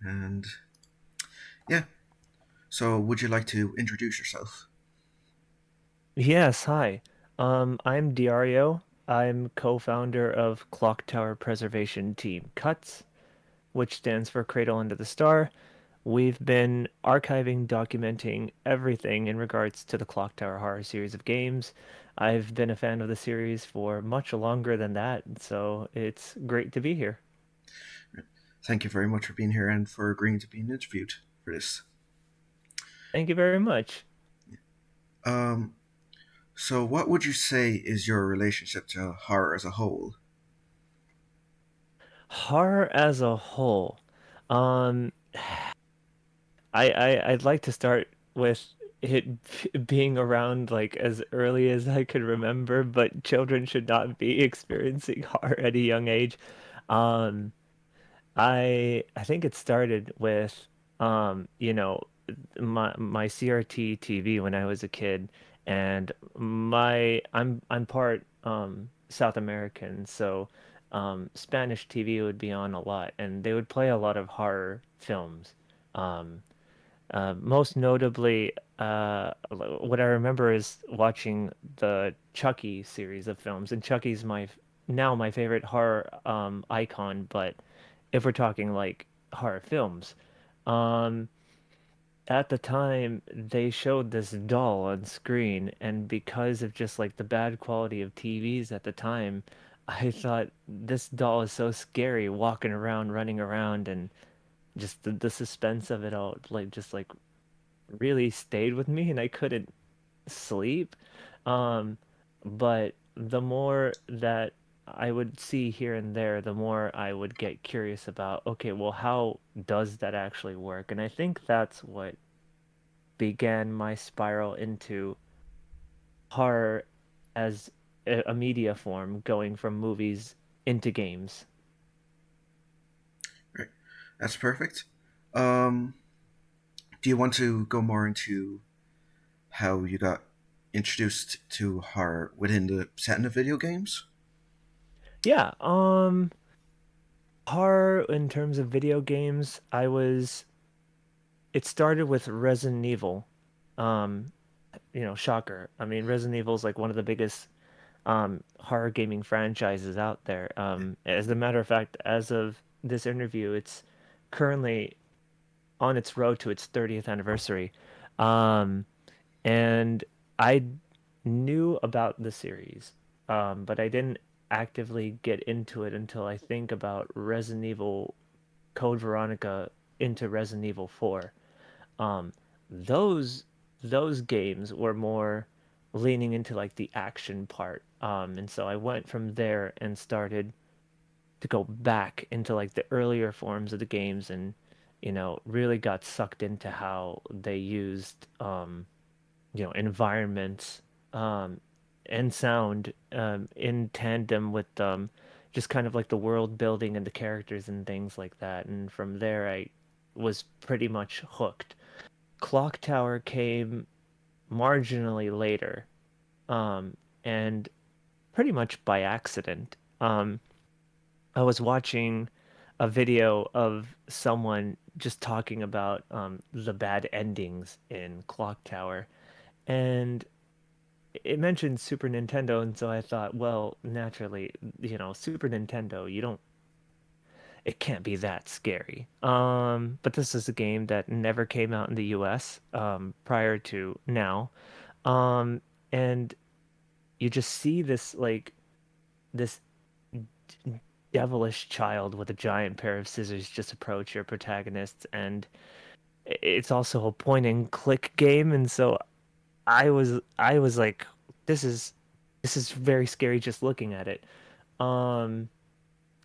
And yeah, so would you like to introduce yourself? Yes, hi. I'm Diario. I'm co-founder of Clock Tower Preservation Team C.U.T.S, which stands for Cradle Under the Star. We've been archiving, documenting everything in regards to the Clock Tower horror series of games. I've been a fan of the series for much longer than that, so it's great to be here. Thank you very much for being here and for agreeing to be interviewed for this. Thank you very much. Um, so what would you say is your relationship to horror as a whole? Horror as a whole. Um, I'd like to start with it being around like as early as I could remember, but children should not be experiencing horror at a young age. Um, I think it started with you know, my CRT TV when I was a kid, and I'm part South American, so Spanish TV would be on a lot, and they would play a lot of horror films. Um, Most notably, what I remember is watching the Chucky series of films, and Chucky's now my favorite horror icon. But if we're talking like horror films, um, at the time they showed this doll on screen, and because of just like the bad quality of TVs at the time, I thought this doll is so scary walking around, running around, and just the suspense of it all, like just like really stayed with me and I couldn't sleep. Um, but the more that I would see here and there, the more I would get curious about, okay, well, how does that actually work? And I think that's what began my spiral into horror as a media form, going from movies into games. Right, that's perfect. Um, do you want to go more into how you got introduced to horror within the setting of video games? Yeah, horror in terms of video games, it started with Resident Evil. Um, shocker. I mean, Resident Evil is like one of the biggest horror gaming franchises out there. As a matter of fact, as of this interview, it's currently on its road to its 30th anniversary. Um, and I knew about the series, but I didn't actively get into it until I think about Resident Evil Code Veronica into Resident Evil 4. Um, those those games were more leaning into like the action part. And so I went from there and started to go back into like the earlier forms of the games and really got sucked into how they used environments um and sound in tandem with just kind of like the world building and the characters and things like that. And from there I was pretty much hooked. Clock Tower came marginally later, and pretty much by accident. I was watching a video of someone just talking about the bad endings in Clock Tower, and it mentioned Super Nintendo, and so I thought, well, naturally, Super Nintendo, it can't be that scary. But this is a game that never came out in the US prior to now. Um, and you just see this devilish child with a giant pair of scissors just approach your protagonist, and it's also a point and click game, and so I was like, this is this is very scary just looking at it. Um,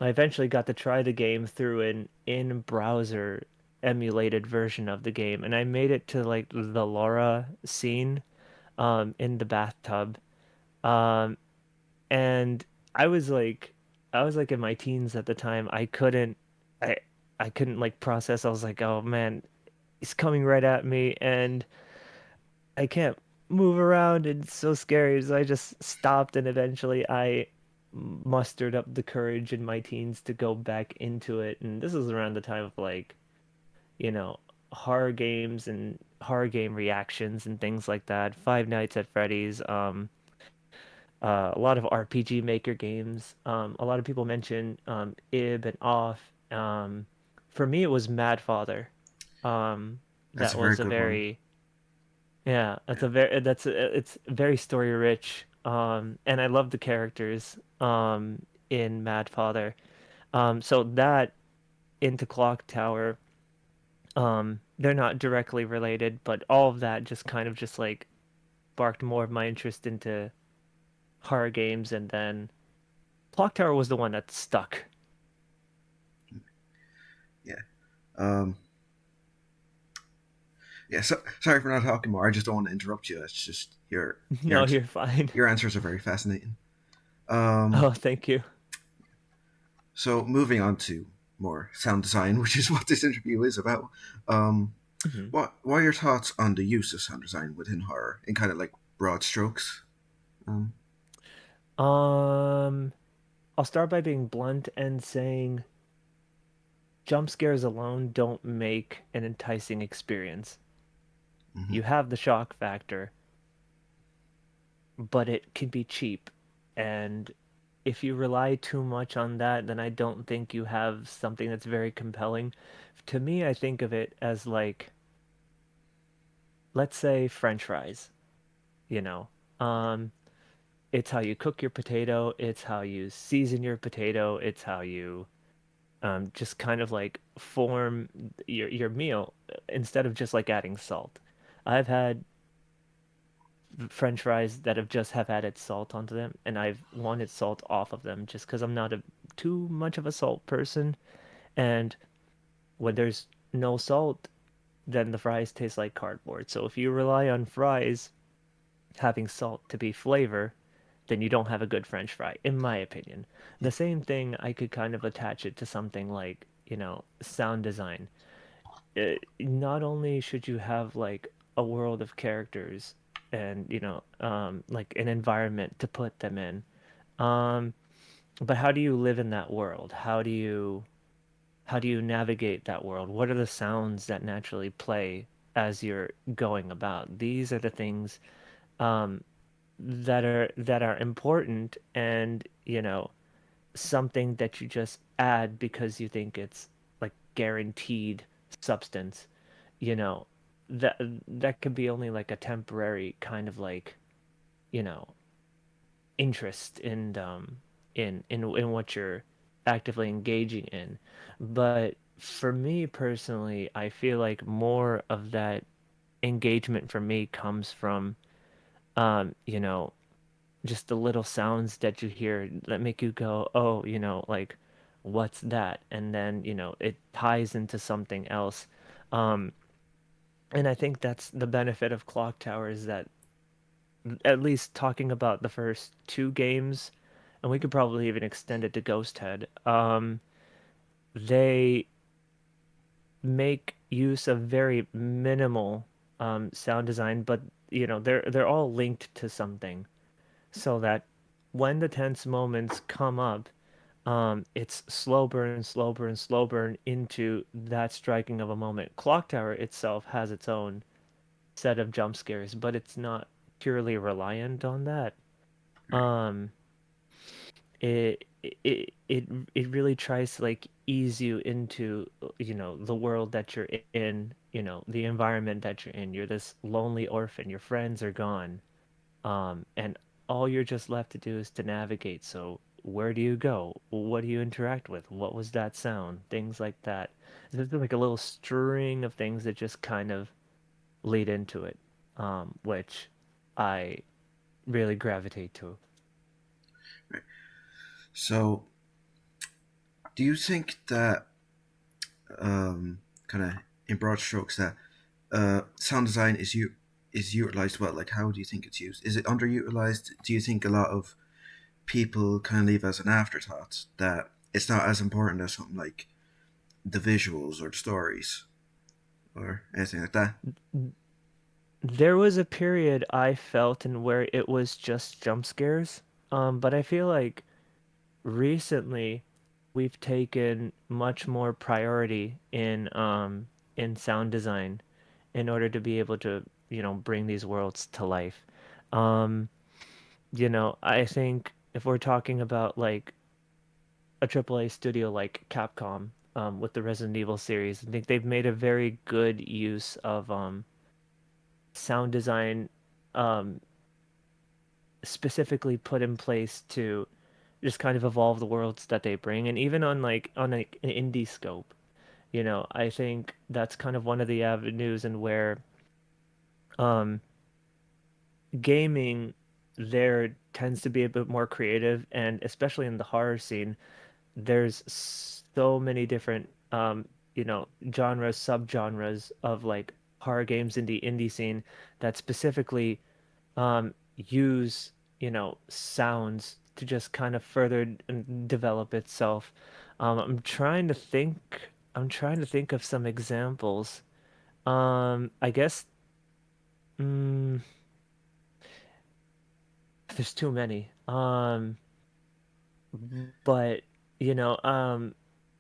I eventually got to try the game through an in-browser emulated version of the game, and I made it to like the Laura scene in the bathtub. Um, and I was like I was like in my teens at the time. I I couldn't like process. I was like, "Oh man, he's coming right at me and I can't move around and it's so scary." So I just stopped and eventually I mustered up the courage in my teens to go back into it. And this was around the time of like you know, horror games and horror game reactions and things like that. Five Nights at Freddy's, a lot of RPG Maker games. A lot of people mention IB and Off. For me, it was Mad Father. That's That a very was a good one. very yeah, Yeah, it's very story rich. And I love the characters in Mad Father. So that into Clock Tower, they're not directly related, but all of that just kind of just like sparked more of my interest into horror games, and then Clock Tower was the one that stuck. yeah. Um, yeah. So, sorry for not talking more. I just don't want to interrupt you. It's just No, you're fine. your answers are very fascinating. Um, Oh, thank you. so moving on to more sound design, which is what this interview is about. Um, Mhm. what are your thoughts on the use of sound design within horror in kind of like broad strokes? Um, Um, I'll start by being blunt and saying jump scares alone don't make an enticing experience. mhm. You have the shock factor, but it can be cheap. And if you rely too much on that, then I don't think you have something that's very compelling. To me, I think of it as like, let's say French fries, you know. Um, it's how you cook your potato, it's how you season your potato, it's how you just kind of like form your meal instead of just like adding salt. I've had French fries that have just have added salt onto them, and I've wanted salt off of them just because I'm not a too much of a salt person. And when there's no salt, then the fries taste like cardboard. So if you rely on fries having salt to be flavor, then you don't have a good French fry, in my opinion. The same thing, I could kind of attach it to something like, sound design. Not only should you have like a world of characters and, like an environment to put them in, um, but how do you live in that world? How do you navigate that world? What are the sounds that naturally play as you're going about? These are the things um, that are important, and something that you just add because you think it's like guaranteed substance, you know, that that could be only like a temporary kind of like, you know, interest in what you're actively engaging in. But for me personally, I feel like more of that engagement for me comes from you know, just the little sounds that you hear that make you go, oh, like, what's that? And then, it ties into something else. Um, and I think that's the benefit of Clock Tower is that at least talking about the first two games, and we could probably even extend it to Ghost Head, they make use of very minimal sound design, but they're all linked to something, so that when the tense moments come up, it's slow burn, slow burn, slow burn into that striking of a moment. Clock Tower itself has its own set of jump scares, but it's not purely reliant on that. Um, it really tries to like ease you into the world that you're in, the environment that you're in. You're this lonely orphan. Your friends are gone. And all you're just left to do is to navigate. So where do you go? What do you interact with? What was that sound? Things like that. There's like a little string of things that just kind of lead into it, which I really gravitate to. Right. So, do you think that kind of in broad strokes that sound design is utilized well? Like, how do you think it's used? Is it underutilized? Do you think a lot of people kind of leave as an afterthought that it's not as important as something like the visuals or the stories or anything like that? There was a period I felt in where it was just jump scares, but I feel like recently we've taken much more priority in in sound design in order to be able to, bring these worlds to life. Um, I think if we're talking about like a AAA studio like Capcom, with the Resident Evil series, I think they've made a very good use of sound design, um, specifically put in place to just kind of evolve the worlds that they bring, and even on like an indie scope. I think that's kind of one of the avenues and where um gaming there tends to be a bit more creative, and especially in the horror scene, there's so many different genres, subgenres of like horror games in the indie scene that specifically use, sounds to just kind of further develop itself. I'm trying to think of some examples. I guess mm, there's too many. But you know,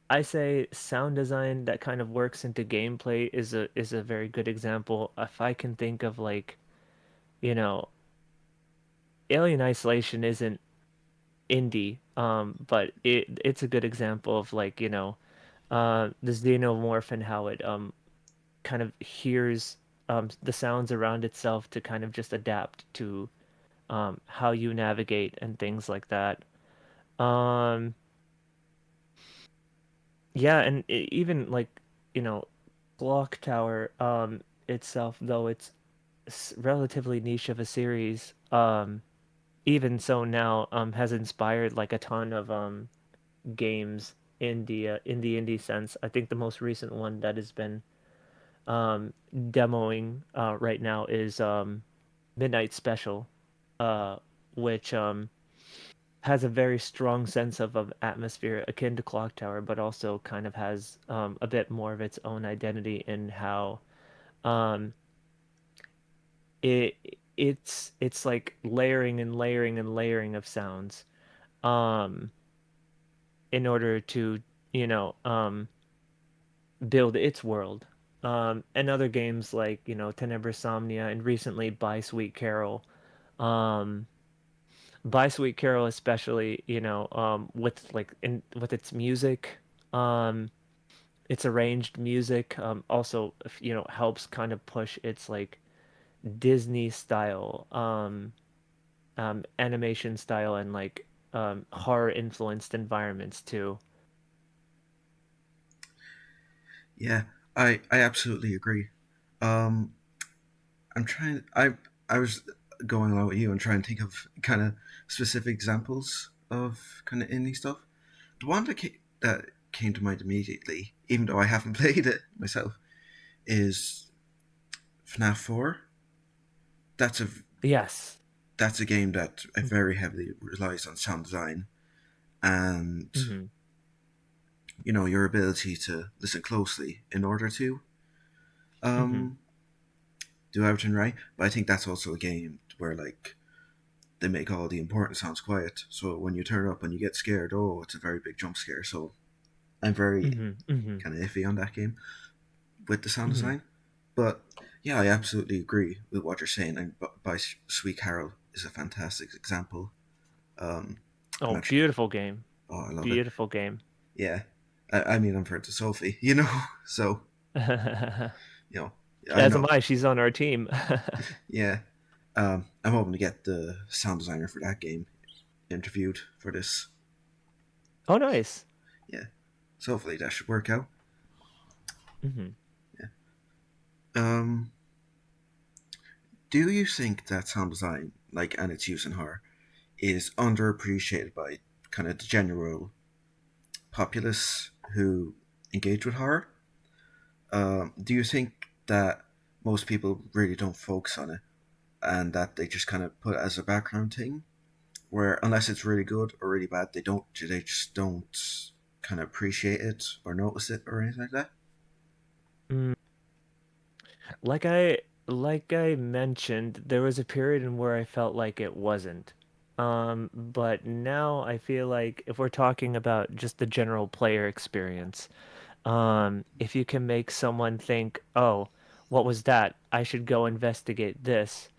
I say sound design that kind of works into gameplay is a very good example. If I can think of like, you know, Alien Isolation isn't indie, but it's a good example of like, the xenomorph and how it kind of hears the sounds around itself to kind of just adapt to how you navigate and things like that. Um, yeah, and even like, you know, Clock Tower itself, though it's relatively niche of a series, even so now has inspired like a ton of games in the indie sense. I think the most recent one that has been demoing right now is Midnight Special, uh, which has a very strong sense of atmosphere akin to Clock Tower, but also kind of has a bit more of its own identity in how um, it it's like layering and layering and layering of sounds um, in order to you know um, build its world. And other games like Tenebris Somnia and recently By Sweet Carol. Um, By Sweet Carol especially, with with its music, um, its arranged music, also helps kind of push its like Disney style, animation style and like horror influenced environments too. Yeah, I absolutely agree. Um, I'm trying. I was going along with you and trying to think of kind of specific examples of kind of indie stuff. The one that came to mind immediately, even though I haven't played it myself, is FNAF 4. That's a Yes. that's a game that very heavily relies on sound design and Mm-hmm. your ability to listen closely in order to Mm-hmm. um, do everything right. But I think that's also a game where like they make all the important sounds quiet. So when you turn up and you get scared, oh, it's a very big jump scare. So I'm very Mm-hmm. Mm-hmm. kind of iffy on that game with the sound Mm-hmm. design. But yeah, I absolutely agree with what you're saying. And by Sweet Carol is a fantastic example. Um, I'm Oh, actually, beautiful game. oh, I love it. Beautiful game. Yeah, I mean, I'm friends with Sophie, you know, so As you know, I am know. I. She's on our team. Yeah, I'm hoping to get the sound designer for that game interviewed for this. Oh, nice. Yeah, so hopefully that should work out. Mm-hmm. Yeah. Um, do you think that sound design, like and its use in horror, is underappreciated by kind of the general populace who engage with horror? Do you think that most people really don't focus on it and that they just kind of put it as a background thing, where unless it's really good or really bad, they just don't kind of appreciate it or notice it or anything like that? Mm, like I mentioned, there was a period in where I felt like it wasn't. But now I feel like if we're talking about just the general player experience, If you can make someone think, oh, what was that? I should go investigate this.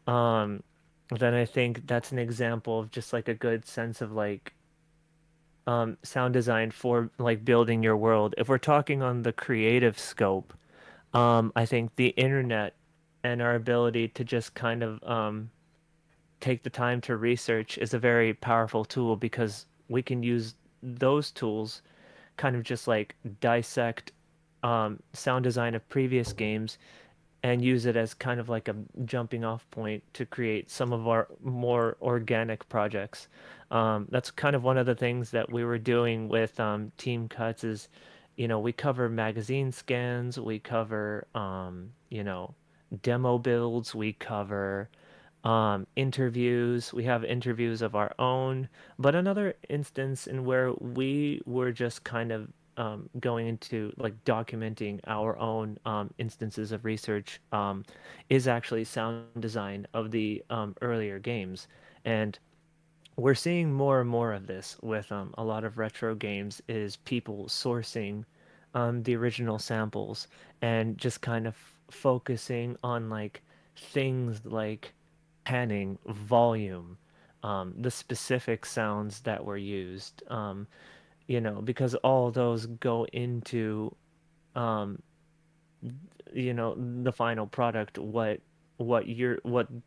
Um, then I think that's an example of just like a good sense of like sound design for like building your world. If we're talking on the creative scope, I think the internet and our ability to just kind of take the time to research is a very powerful tool because we can use those tools kind of just like dissect sound design of previous games and use it as kind of like a jumping off point to create some of our more organic projects. That's kind of one of the things that we were doing with Team Cuts is, we cover magazine scans, we cover, demo builds, we cover interviews. We have interviews of our own, but another instance in where we were just kind of going into like documenting our own instances of research is actually sound design of the earlier games. And we're seeing more and more of this with a lot of retro games is people sourcing the original samples and just kind of focusing on like things like panning, volume, the specific sounds that were used, because all those go into um, the final product, what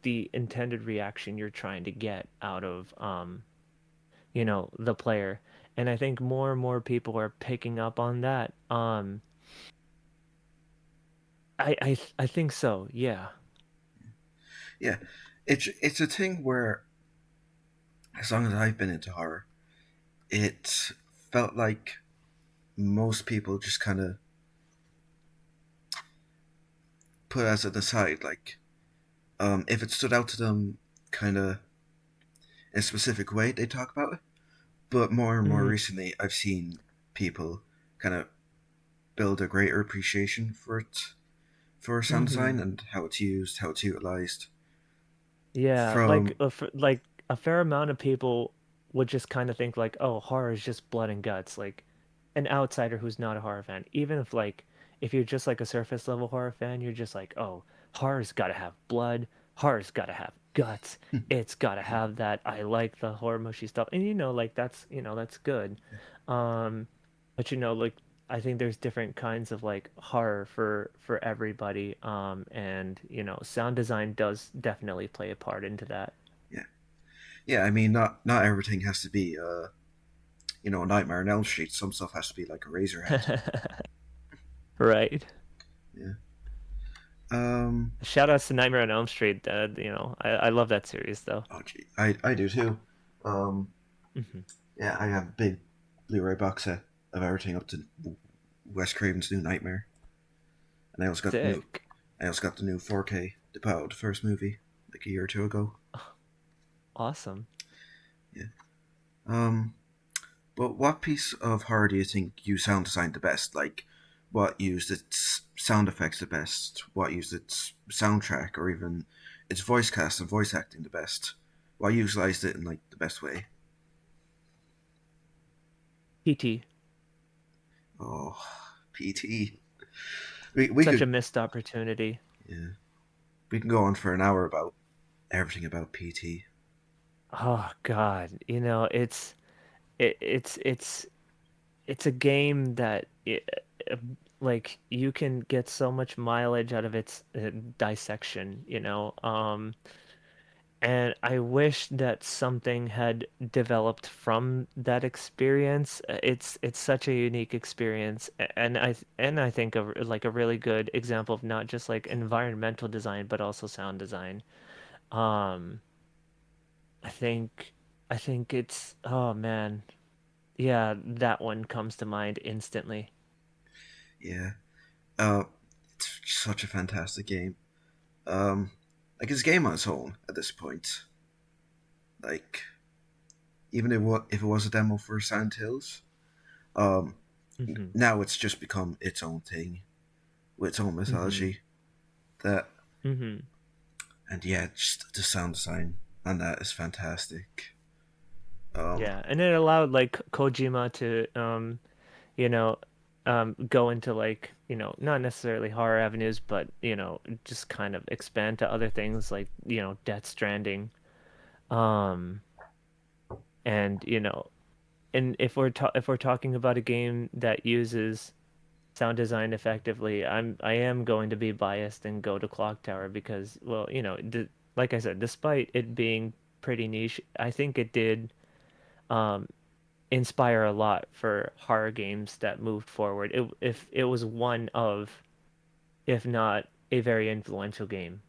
the intended reaction you're trying to get out of the player. And I think more and more people are picking up on that. I think so. Yeah. Yeah, it's a thing where as long as I've been into horror, it felt like most people just kind of put as an aside, like if it stood out to them, kind of in a specific way, they talk about it. But more and more Hmm. recently, I've seen people kind of build a greater appreciation for it, for sound Hmm. design and how it's used, how it's utilized. Yeah, From like a fair amount of people would just kind of think like, oh, horror is just blood and guts. Like an outsider who's not a horror fan, even if you're just like a surface level horror fan, you're just like, oh, horror's got to have blood, horror's got to have guts, it's got to have that. I like the horror mushy stuff, and like that's good. Um, but like I think there's different kinds of like horror for everybody. And sound design does definitely play a part into that. yeah, yeah. I mean, not everything has to be Nightmare on Elm Street. Some stuff has to be like Eraserhead. Right. Yeah. Um. Shout outs to Nightmare on Elm Street. I love that series though. Oh, gee, I do too. Um. Hmm. Yeah, I have a big Blu-ray box set of everything up to Wes Craven's New Nightmare, and Sick. I also got the new 4K to put out the first movie like a year or two ago. Awesome. Yeah. Um. But what piece of horror do you think you sound designed the best? Like, what used its sound effects the best? What used its soundtrack or even its voice cast and voice acting the best? What utilized it in like the best way? PT. Oh, PT. We Such a could missed opportunity. yeah we can go on for an hour about everything about PT. Oh God. It's a game that like you can get so much mileage out of its dissection. And I wish that something had developed from that experience. It's such a unique experience, and I think like a really good example of not just like environmental design, but also sound design. Um, I think I think it's oh man, yeah, that one comes to mind instantly. Yeah. Uh, it's such a fantastic game. Um, like it's a game on its own at this point. Like even if it was a demo for Silent Hills, um, Hmm. now it's just become its own thing with its own Hmm. mythology. That Hmm. and yeah, just the sound design on that is fantastic. Um, Yeah, and it allowed like Kojima to you know go into like, not necessarily horror avenues, but just kind of expand to other things like, Death Stranding. Um, and and if we're talking about a game that uses sound design effectively, I am going to be biased and go to Clock Tower because, well, like I said, despite it being pretty niche, I think it did um inspire a lot for horror games that moved forward. If it was one of, if not a very influential game.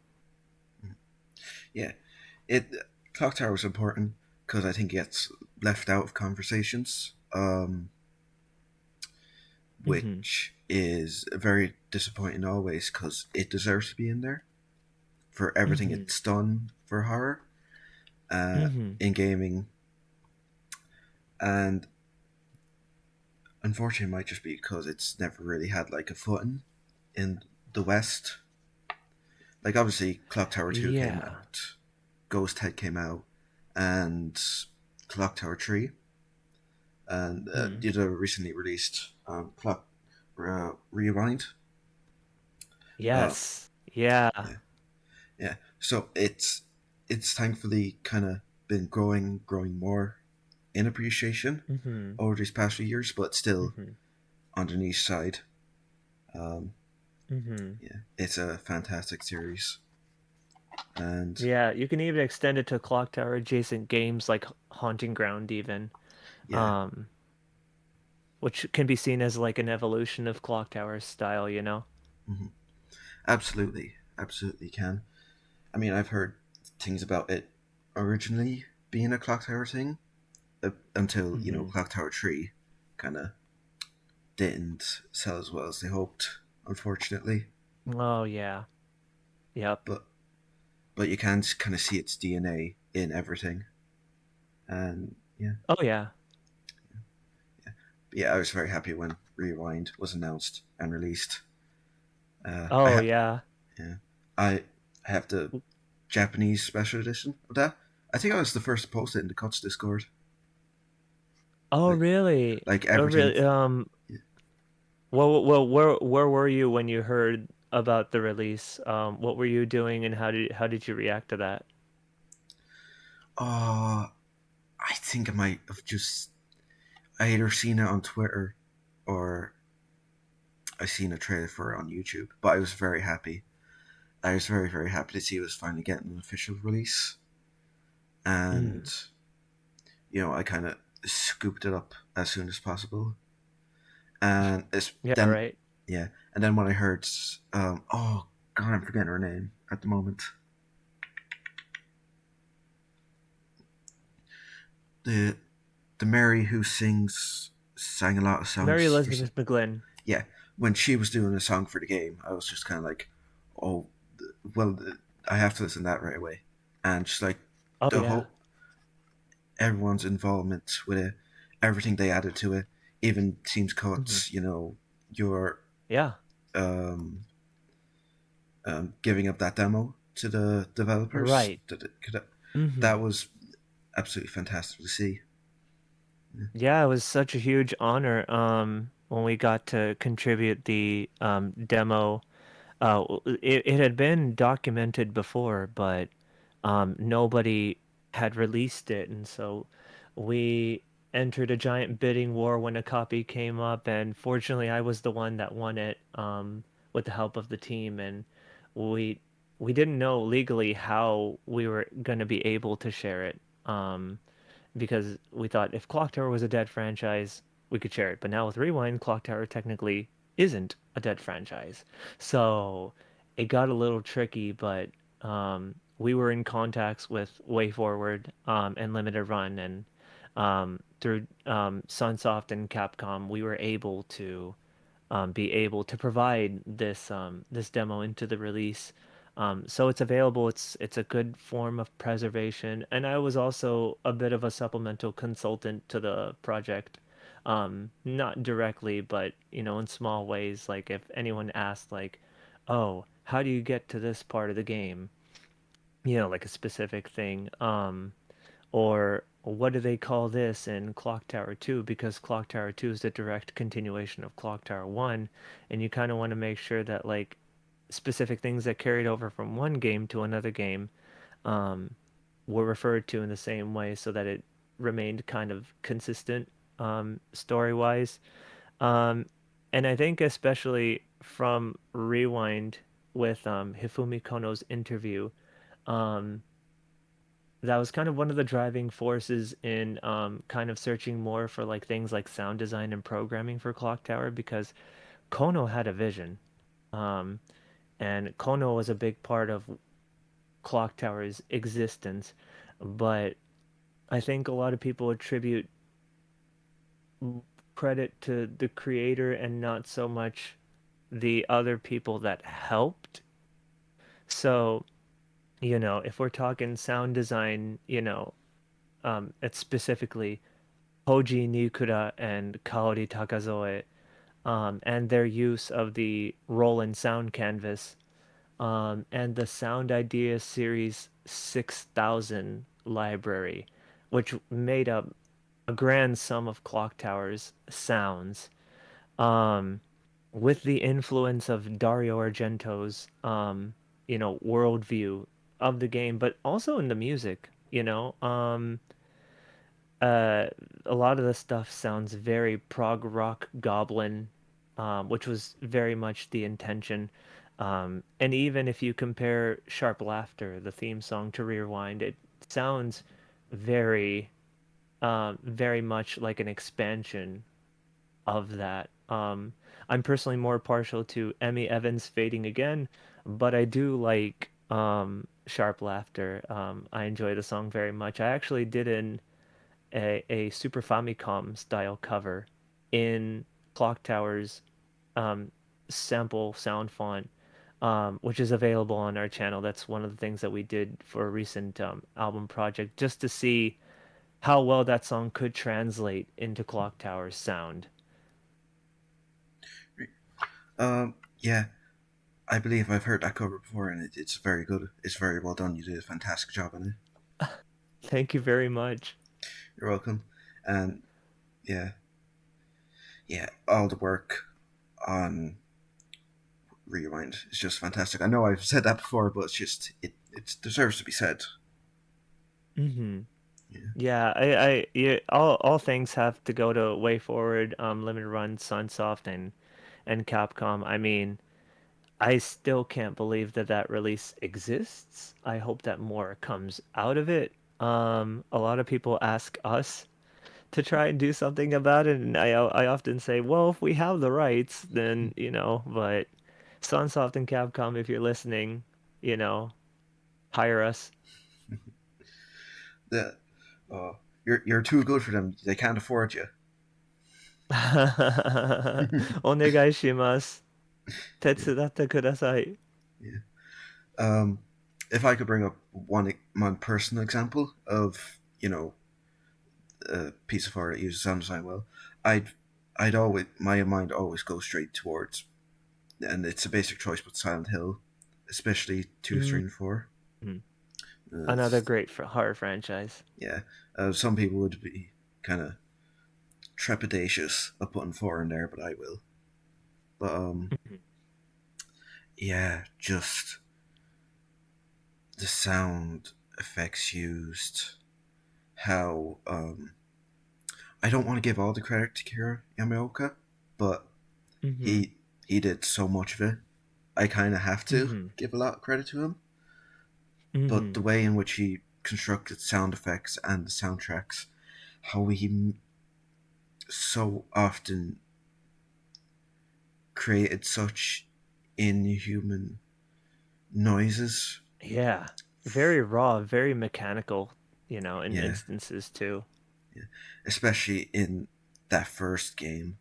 Yeah, it clock tower is important because I think it gets left out of conversations, Hmm. which is very disappointing always because it deserves to be in there for everything Hmm. it's done for horror uh, Hmm. in gaming, and unfortunately, it might just be because it's never really had like a footing in the West. Like obviously, Clock Tower Two came Yeah. out, Ghost Head came out, and Clock Tower 3, and Hmm. the other recently released Clock Rewind. Uh, Yes. Yeah. yeah, yeah. So it's thankfully kind of been growing more in appreciation Hmm. over these past few years, but still Hmm. on the niche side. Um, Hmm. yeah, it's a fantastic series, and Yeah, you can even extend it to Clock Tower adjacent games like Haunting Ground even. yeah, Um, which can be seen as like an evolution of Clock Tower's style, you know? mhm. Absolutely can. I mean, I've heard things about it originally being a Clock Tower thing until Hmm. Clock Tower 3 kind of didn't sell as well as they hoped, unfortunately. Oh yeah. Yep. But you can kind of see its DNA in everything, and yeah, Oh yeah. yeah, yeah. I was very happy when Rewind was announced and released. I Oh have, yeah. yeah, I have the Japanese special edition of that. I think I was the first to post it in the Cuts Discord. Oh Like, really? Oh everything. really? Well, where were you when you heard about the release? What were you doing and how did you react to that? Uh, I think I might have just I either seen it on Twitter or I seen a trailer for it on YouTube. But I was very happy. I was very happy to see it was finally getting an official release, and Mm. I kind of scooped it up as soon as possible. And it's Yeah, then right. yeah, and then when I heard, oh God, I'm forgetting her name at the moment. The Mary who sang a lot of Mary songs for Elizabeth McGlynn. yeah, when she was doing a song for the game, I was just kind of like, oh, well, I have to listen to that right away, and just like Oh the yeah. whole everyone's involvement with it, everything they added to it, even Teams Hmm. Cuts, your Yeah. um, giving up that demo to the developers, Right. Hmm. that was absolutely fantastic to see. Yeah, it was such a huge honor when we got to contribute the demo. It had been documented before, but nobody had released it, and so we entered a giant bidding war when a copy came up, and fortunately, I was the one that won it with the help of the team, and we we didn't know legally how we were going to be able to share it. Because we thought if Clock Tower was a dead franchise, we could share it. But now with Rewind, Clock Tower technically isn't a dead franchise. So it got a little tricky, but we were in contacts with WayForward and Limited Run, and through Sunsoft and Capcom, we were able to be able to provide this demo into the release. So it's available. It's a good form of preservation, and I was also a bit of a supplemental consultant to the project, not directly, but in small ways. Like if anyone asked, like, "Oh, how do you get to this part of the game?" Like a specific thing, what do they call this in Clock Tower 2? Because Clock Tower 2 is a direct continuation of Clock Tower 1, and you kind of want to make sure that like specific things that carried over from one game to another game um, were referred to in the same way so that it remained kind of consistent story-wise. Um, and I think especially from Rewind with Hifumi Kono's interview, um, that was kind of one of the driving forces in kind of searching more for like things like sound design and programming for Clock Tower because Kono had a vision. Um, and Kono was a big part of Clock Tower's existence, but I think a lot of people attribute credit to the creator and not so much the other people that helped. So, if we're talking sound design, it's specifically Hoji Nikura and Kaori Takazoe, and their use of the Roland sound canvas, and the Sound Ideas Series 6000 library, which made up a grand sum of Clock Tower's sounds, um, with the influence of Dario Argento's, worldview of the game, but also in the music, uh, a lot of the stuff sounds very prog rock goblin, which was very much the intention. And even if you compare Sharp Laughter, the theme song, to Rewind, it sounds very, very much like an expansion of that. I'm personally more partial to Emmy Evans' Fading Again, but I do like Sharp Laughter. I enjoy the song very much. I actually did a Super Famicom style cover in Clock Tower's um, sample sound font, which is available on our channel. That's one of the things that we did for a recent album project, just to see how well that song could translate into Clock Tower's sound. Yeah, I believe I've heard that cover before, and it's very good. It's very well done. You did a fantastic job on it. Thank you very much. You're welcome. And yeah, yeah, all the work on Rewind is just fantastic. I know I've said that before, but it deserves to be said. Hmm. Yeah. Yeah, yeah, all things have to go to Way Forward, Limited Run, Sunsoft, and Capcom. I mean, I still can't believe that that release exists. I hope that more comes out of it. A lot of people ask us to try and do something about it, and I often say, well, if we have the rights, then, but Sunsoft and Capcom, if you're listening, you know, hire us. The, you're too good for them. They can't afford you. お願いします。手Yeah, 伝ってください。yeah. Um, if I could bring up one personal example of a piece of art that uses sound design well, I'd I'd always my mind always goes straight towards, and it's a basic choice, but Silent Hill, especially two, Mm. three, and four. Uh, Another great horror franchise. yeah, some people would be kind of trepidatious of putting four in there, but I will. But Mhm. yeah, just the sound effects used, how I don't want to give all the credit to Kira Yamaoka, but Mhm. he he did so much of it. I kind of have to Mhm. give a lot of credit to him, but Mhm. the way in which he constructed sound effects and the soundtracks, how he so often created such inhuman noises. Yeah. Very raw, very mechanical, in Yeah, instances too. yeah. Especially in that first game,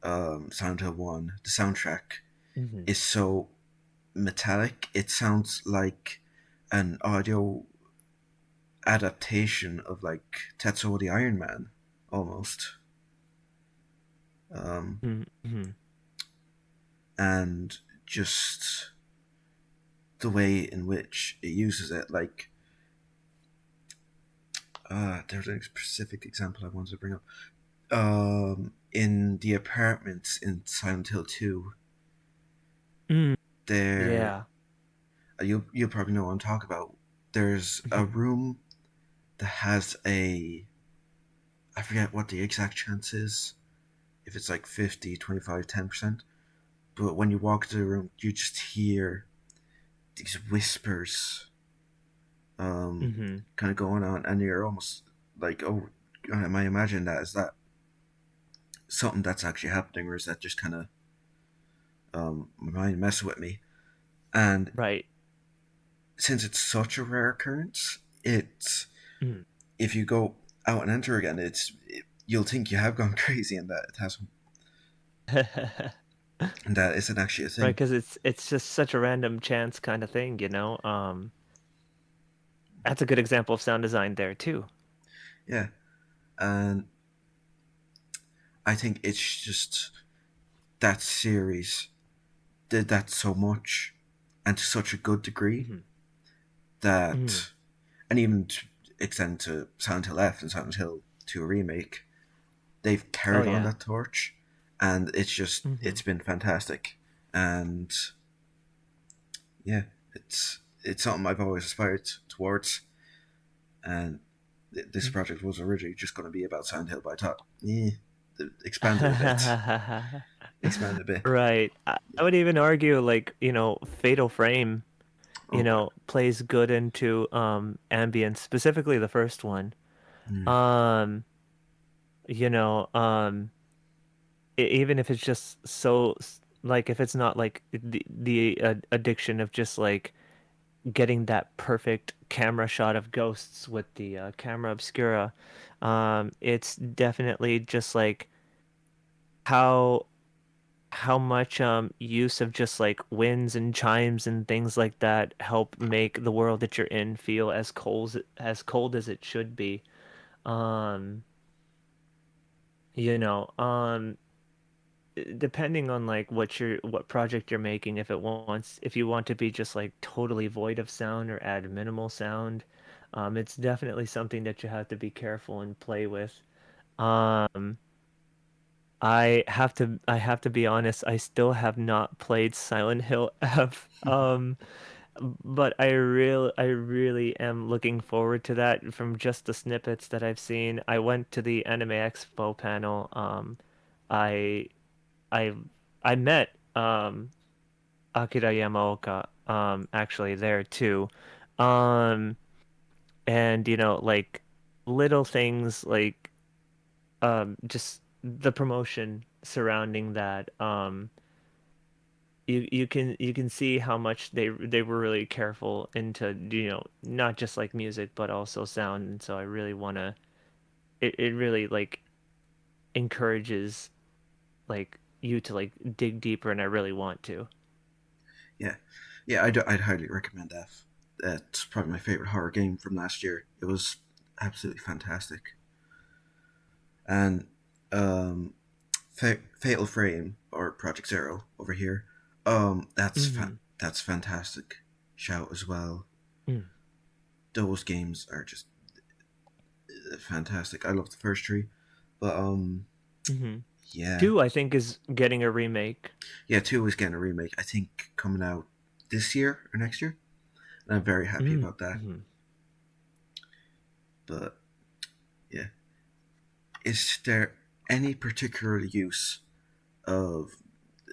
Silent Hill 1, the soundtrack Mhm. is so metallic. It sounds like an audio adaptation of like Tetsuo the Iron Man, almost. Um, Mhm. and just the way in which it uses it, like There's a specific example I wanted to bring up. In the apartments in Silent Hill 2, Mm, there yeah. you'll probably know what I'm talking about. There's a Mhm. room that has a, I forget what the exact chance is, if it's like 50, 25, 10%. But when you walk into the room, you just hear these whispers, Mhm. kind of going on, and you're almost like, oh, am I imagining that? Is that something that's actually happening, or is that just kind of my mind messing with me? And Right. since it's such a rare occurrence, it's, Mm. if you go out and enter again, you'll think you have gone crazy, and that it hasn't, and that isn't actually a Right, thing. because it's just such a random chance kind of thing, you know? That's a good example of sound design there too. Yeah, and I think it's just that series did that so much and to such a good degree Mhm. Mhm. that, and even to extend to Silent Hill F and Silent Hill 2 remake, they've Oh carried on yeah. that torch, and it's Mhm. been fantastic. And yeah, it's something I've always aspired towards. And this project was originally just going to be about Silent Hill, but I thought, expand it a bit, expand it a bit. Right. I would even argue like, Fatal Frame, Oh god. plays good into ambience, specifically the first one. Mm. Um, you know, even if it's just like if it's not like the addiction of just like getting that perfect camera shot of ghosts with the camera obscura, it's definitely just like how how much use of just like winds and chimes and things like that help make the world that you're in feel as cold as it should be. Um, you know, depending on like what project you're making, if you want to be just like totally void of sound or add minimal sound, it's definitely something that you have to be careful and play with. Um, I have to be honest, I still have not played Silent Hill F. But I really am looking forward to that from just the snippets that I've seen. I went to the Anime Expo panel. I I I met Akira Yamaoka actually there too. Um and like little things like just the promotion surrounding that. You can see how much they were really careful into not just like music but also sound, and so I really want to it really like encourages like you to like dig deeper, and I really want to. Yeah, yeah, I'd highly recommend that. That's probably my favorite horror game from last year. It was absolutely fantastic. And um, Fatal Frame, or Project Zero over here, Hmm. that's fantastic. Shout as well. Mm. Those games are just fantastic. I love the first three, but Hmm. yeah, Two, I think, is getting a remake. yeah, two is getting a remake. I think coming out this year or next year, and I'm very happy about that. Mm-hmm. But yeah, is there any particular use of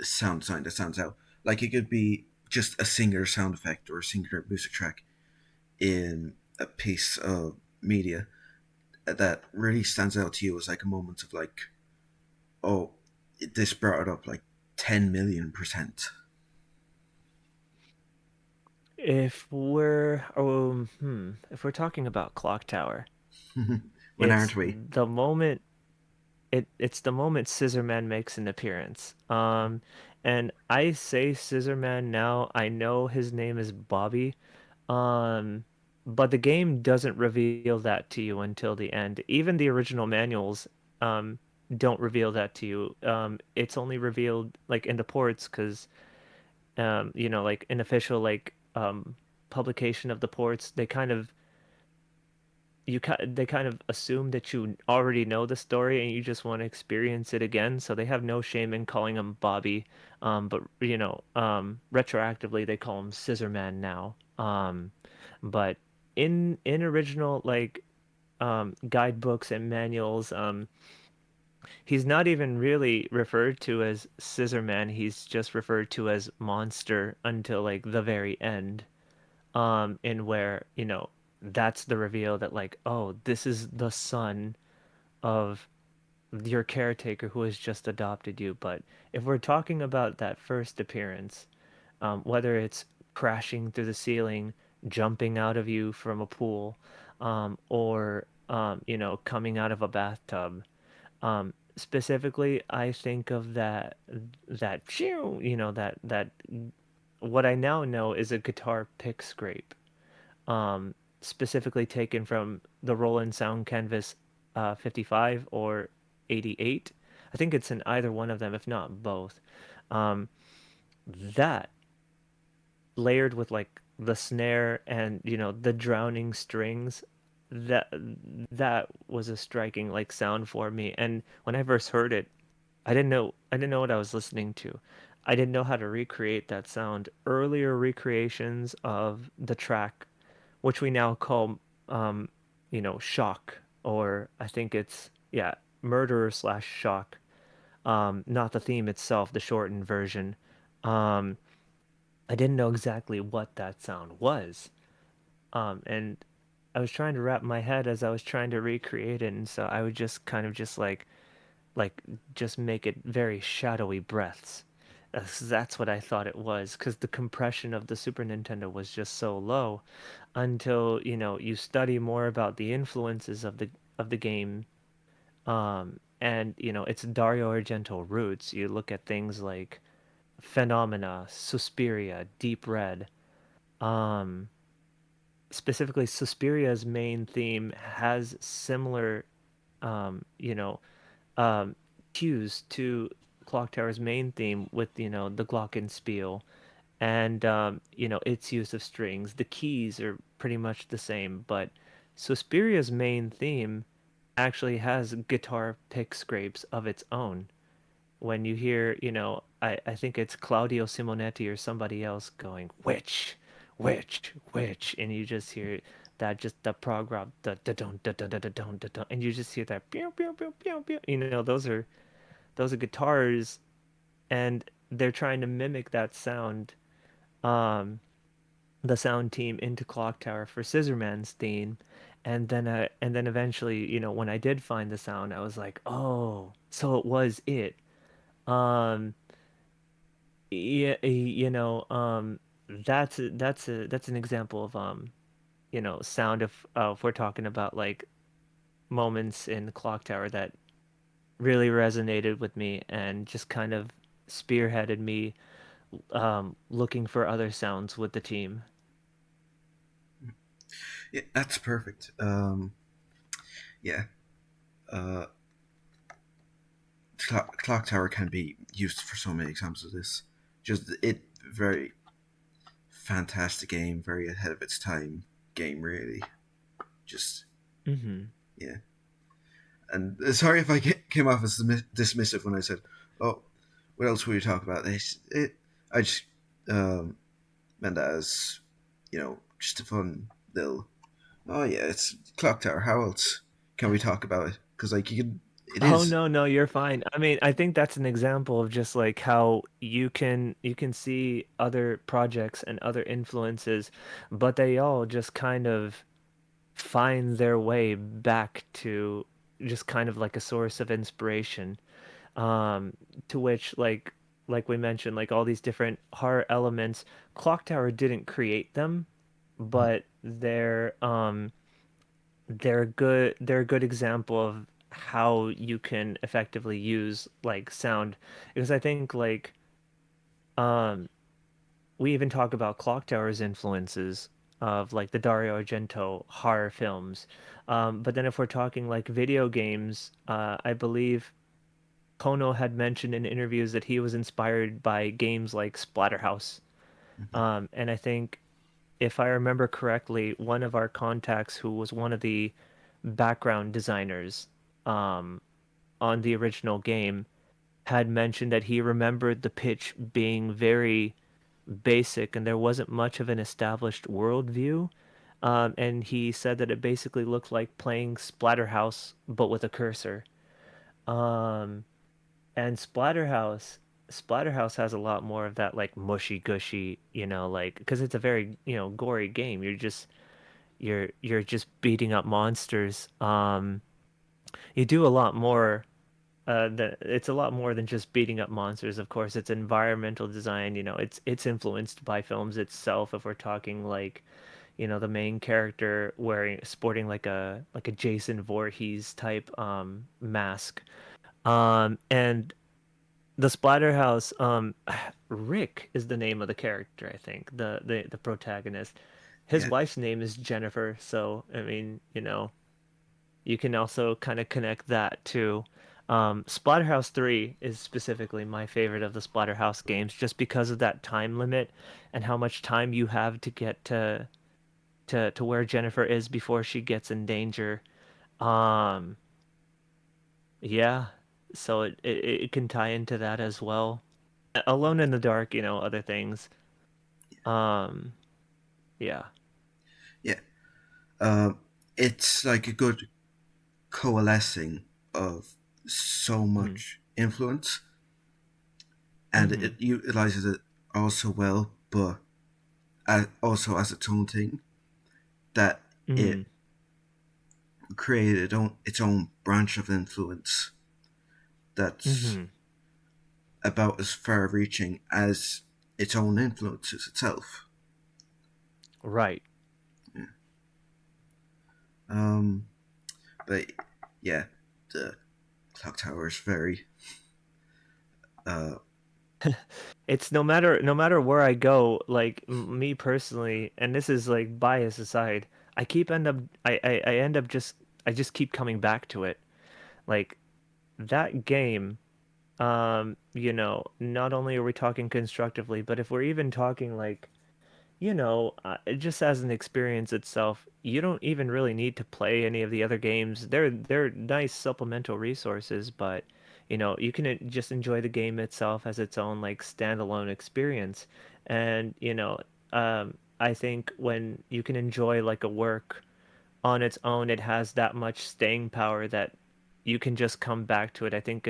sound design that stands out? Like it could be just a singular sound effect or a singular music track in a piece of media that really stands out to you as like a moment of like, oh, this brought it up like 10 million%. If we're talking about Clock Tower, When it's aren't we? the moment it's the moment Scissorman makes an appearance. And I say Scissorman now, I know his name is Bobby. Um, but the game doesn't reveal that to you until the end. Even the original manuals um don't reveal that to you. It's only revealed like in the ports because like an official like publication of the ports, they kind of they kind of assume that you already know the story and you just want to experience it again. So they have no shame in calling him Bobby, but retroactively they call him Scissor Man now. But in original like guidebooks and manuals, he's not even really referred to as Scissor Man. He's just referred to as Monster until like the very end. In where, that's the reveal that like, oh, this is the son of your caretaker who has just adopted you. But if we're talking about that first appearance, whether it's crashing through the ceiling, jumping out of you from a pool, or coming out of a bathtub, specifically, I think of that that what I now know is a guitar pick scrape, specifically taken from the Roland Sound Canvas 55 or 88. I think it's in either one of them, if not both. Um, that layered with like the snare and the drowning strings, that that was a striking like sound for me. And when I first heard it, I didn't know what I was listening to. I didn't know how to recreate that sound. Earlier recreations of the track, which we now call shock, or I think it's, yeah, murderer slash shock. Not the theme itself, the shortened version. Um, I didn't know exactly what that sound was. And I was trying to wrap my head as I was trying to recreate it, and so I would just kind of just like just make it very shadowy breaths. That's what I thought it was, because the compression of the Super Nintendo was just so low until, you study more about the influences of the game, and its Dario Argento roots. You look at things like Phenomena, Suspiria, Deep Red. Um, Specifically, Suspiria's main theme has similar, um, you know, um, cues to Clock Tower's main theme with, the glockenspiel and, its use of strings. The keys are pretty much the same, but Suspiria's main theme actually has guitar pick scrapes of its own. When you hear, I think it's Claudio Simonetti or somebody else going, which, and you just hear that, just the prog rock, da dun da da da da dun da dun, and you just hear that pew pew pew pew pew. Those are guitars, and they're trying to mimic that sound, um, the sound team into Clock Tower for Scissorman's theme, and then eventually, when I did find the sound, I was like, oh, so it was it. Um, yeah, that's an example of sound if we're talking about like moments in the Clock Tower that really resonated with me and just kind of spearheaded me looking for other sounds with the team. Yeah, that's perfect. Yeah, uh, Clock Tower can be used for so many examples of this. Just it very fantastic game, very ahead of its time game, really. Just Hmm. yeah. And sorry if I came off as dismissive when I said, "Oh, what else will you talk about?" I just um, meant that as just a fun little. Oh yeah, it's Clock Tower. How else can we talk about it? Because like you can, it Oh is. no, no, you're fine. I mean, I think that's an example of just like how you can see other projects and other influences, but they all just kind of find their way back to just kind of like a source of inspiration, um to which like we mentioned, like all these different horror elements, Clock Tower didn't create them, but they're a good example of how you can effectively use like sound, because I think like um we even talk about Clock Tower's influences of like the Dario Argento horror films. But then if we're talking like video games, I believe Kono had mentioned in interviews that he was inspired by games like Splatterhouse. Mhm. And I think if I remember correctly, one of our contacts who was one of the background designers um, on the original game had mentioned that he remembered the pitch being very basic and there wasn't much of an established worldview. And he said that it basically looked like playing Splatterhouse but with a cursor. Um, and Splatterhouse has a lot more of that like mushy gushy, like because it's a very, gory game. You're just beating up monsters. You do a lot more it's a lot more than just beating up monsters. Of course, it's environmental design, it's influenced by films itself if we're talking like, the main character sporting like a Jason Voorhees type mask. And the Splatterhouse, Rick is the name of the character, I think, the protagonist. His Yeah, wife's name is Jennifer, so I mean, you can also kind of connect that to Splatterhouse 3 is specifically my favorite of the Splatterhouse games just because of that time limit and how much time you have to get to where Jennifer is before she gets in danger. Um, yeah, so it can tie into that as well. Alone in the Dark, other things. Um, yeah. yeah. Uh, it's like a good coalescing of so Mm-hmm. much influence, and Mm-hmm. it utilizes it also well, but also as its own thing that Mm-hmm. it created its own branch of influence that's Mm-hmm. about as far reaching as its own influences itself. Right. Yeah. Um, but yeah, the clock tower is very uh, It's no matter where I go, like me personally, and this is like bias aside, I keep end up I end up I just keep coming back to it. Like that game, not only are we talking constructively, but if we're even talking like just as an experience itself, you don't even really need to play any of the other games. They're nice supplemental resources, but you can just enjoy the game itself as its own like standalone experience. And I think when you can enjoy like a work on its own, it has that much staying power that you can just come back to it. I think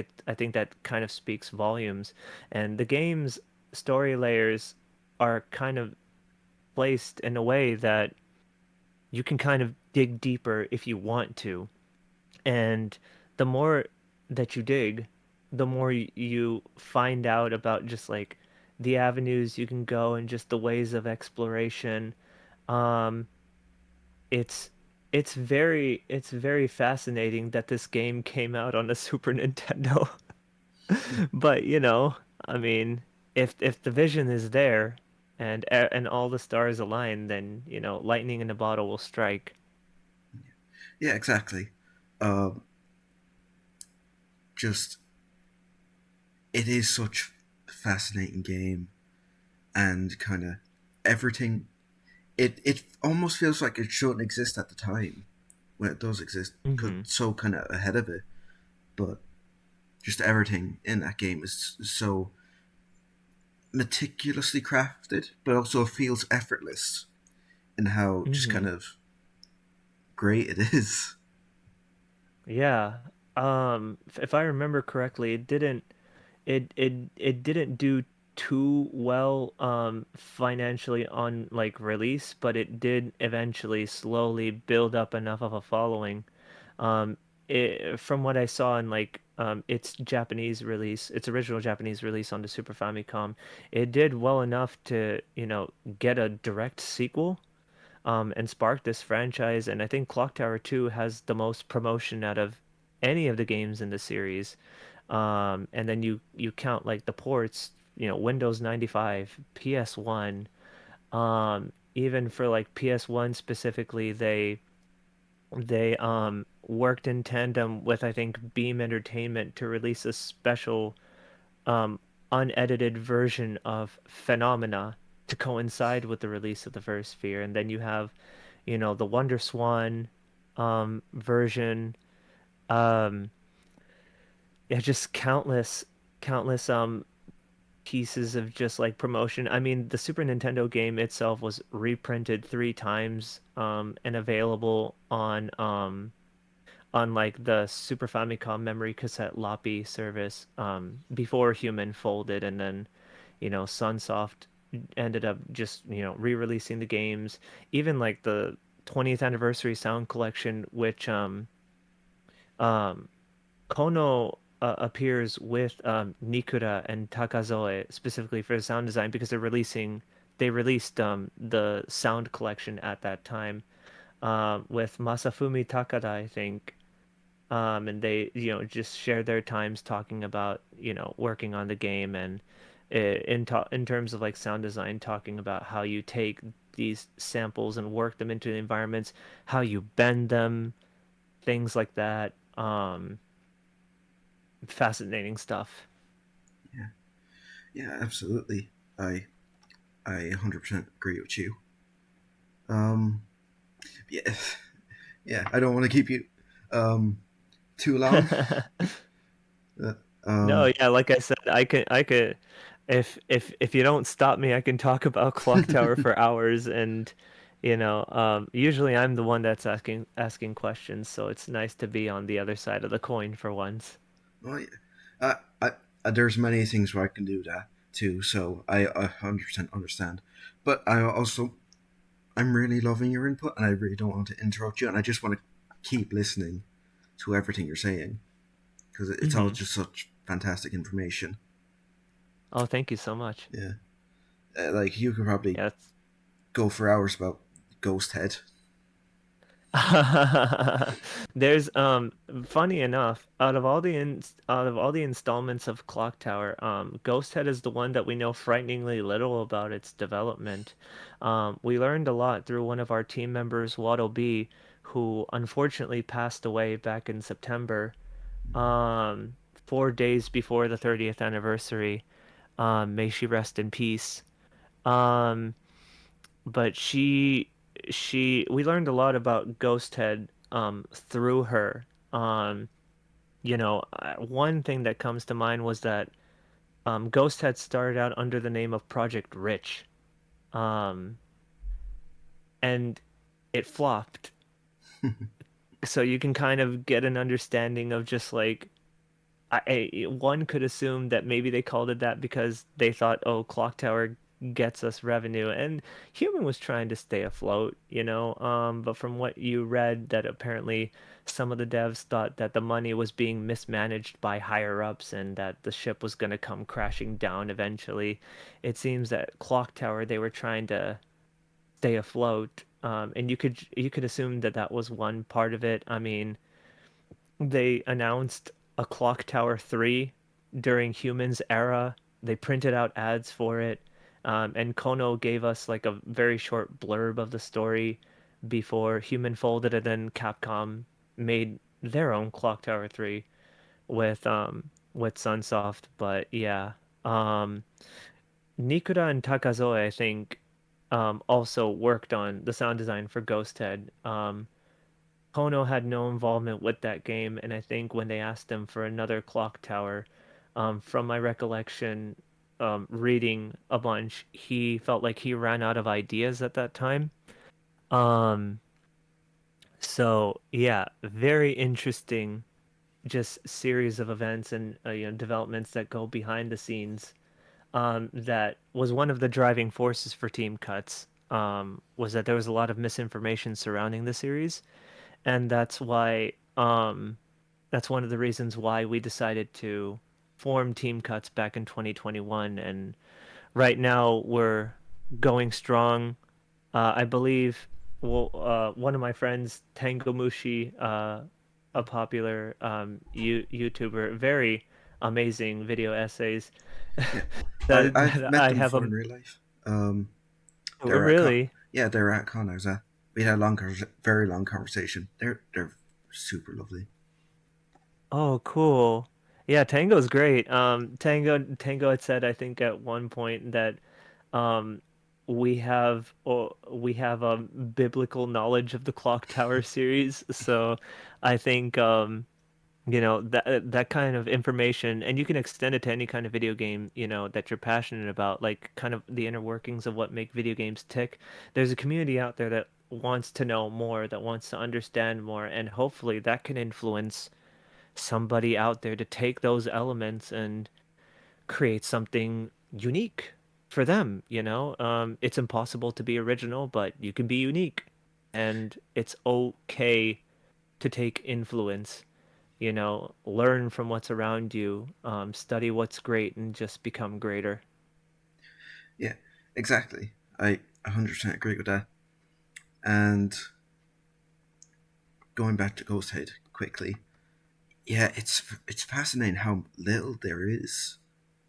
that kind of speaks volumes. And the game's story layers are kind of placed in a way that you can kind of dig deeper if you want to. And the more that you dig, the more you find out about just like the avenues you can go and just the ways of exploration. Um, it's it's very fascinating that this game came out on a Super Nintendo. But, I mean, if the vision is there and all the stars align, then, lightning in a bottle will strike. yeah, exactly. Um, just it is such a fascinating game, and kind of everything. It almost feels like it shouldn't exist at the time when it does exist, because Hmm. it's so kind of ahead of it. But just everything in that game is so meticulously crafted, but also feels effortless in how just kind Hmm. of great it is. Yeah. If I remember correctly, it didn't do too well financially on like release, but it did eventually slowly build up enough of a following. Um, from what I saw in like its Japanese release, its original Japanese release on the Super Famicom, it did well enough to, get a direct sequel and spark this franchise. And I think Clock Tower 2 has the most promotion out of any of the games in the series. And then you count like the ports, Windows 95, PS1, even for like PS1 specifically, they worked in tandem with I think Beam Entertainment to release a special um unedited version of Phenomena to coincide with the release of the first Sphere. And then you have, the Wonder Swan. version. Um, yeah, just countless pieces of just like promotion. I mean, the Super Nintendo game itself was reprinted 3 times and available on like the Super Famicom memory cassette Loppy service before Human folded, and then Sunsoft ended up just re-releasing the games. Even like the 20th anniversary sound collection, which um Kono appears with Nikura and Takazoe specifically for the sound design because they released the sound collection at that time with Masafumi Takada, I think. And they just shared their times talking about working on the game, and in terms of like sound design, talking about how you take these samples and work them into the environments, how you bend them, things like that. Fascinating stuff. Yeah, yeah, absolutely. I I 100% agree with you. Um, yeah, yeah. I don't want to keep you um too long. Uh, No, um, yeah, like I said, I could if you don't stop me, I can talk about Clock Tower for hours, and usually I'm the one that's asking questions, so it's nice to be on the other side of the coin for once. well, yeah. There's many things where I can do that too, so I 100% understand. But I'm really loving your input, and I really don't want to interrupt you, and I just want to keep listening to everything you're saying because it's all Hmm. just such fantastic information. Oh, thank you so much. Yeah, like you could probably Yeah, go for hours about Ghost Head. there's funny enough, out of all the installments of Clock Tower, Ghost Head is the one that we know frighteningly little about its development. We learned a lot through one of our team members, Waddle B, who unfortunately passed away back in September, 4 days before the 30th anniversary. May she rest in peace. Um, but she we learned a lot about Ghost Head through her. One thing that comes to mind was that Ghost Head started out under the name of Project Rich. Um, and it flopped. So you can kind of get an understanding of just like one could assume that maybe they called it that because they thought, oh, Clock Tower gets us revenue, and Human was trying to stay afloat, But from what you read, that apparently some of the devs thought that the money was being mismanaged by higher ups and that the ship was going to come crashing down eventually. It seems that Clock Tower they were trying to stay afloat, and you could assume that that was one part of it. I mean they announced a Clock Tower 3 during Humans era. They printed out ads for it. And Kono gave us like a very short blurb of the story before Human folded, and then Capcom made their own Clock Tower 3 with Sunsoft. But yeah. Um Nikura and Takazoe, I think, also worked on the sound design for Ghost Head. Kono had no involvement with that game, and I think when they asked him for another clock tower, from my recollection, reading a bunch, he felt like he ran out of ideas at that time. Um, so yeah, very interesting, just series of events and developments that go behind the scenes. That was one of the driving forces for Team Cuts. Was that there was a lot of misinformation surrounding the series, and that's one of the reasons why we decided to form Team Cuts back in 2021. And right now we're going strong. I believe, well, one of my friends, Tango Mushi, a popular YouTuber, very amazing video essays Yeah, I've that met I them have before a in real life. They're at con. really. Yeah, they were at con. I was at. We had a very long conversation. They're super lovely. Oh, cool. Yeah, Tango's great. Tango had said I think at one point that um we have a biblical knowledge of the Clock Tower series, so I think that kind of information, and you can extend it to any kind of video game, that you're passionate about, like kind of the inner workings of what make video games tick. There's a community out there that wants to know more, that wants to understand more, and hopefully that can influence somebody out there to take those elements and create something unique for them, It's impossible to be original, but you can be unique, and it's okay to take influence, learn from what's around you, study what's great, and just become greater. Yeah, exactly. I 100% agree with that. And going back to Ghost Head quickly, yeah, it's fascinating how little there is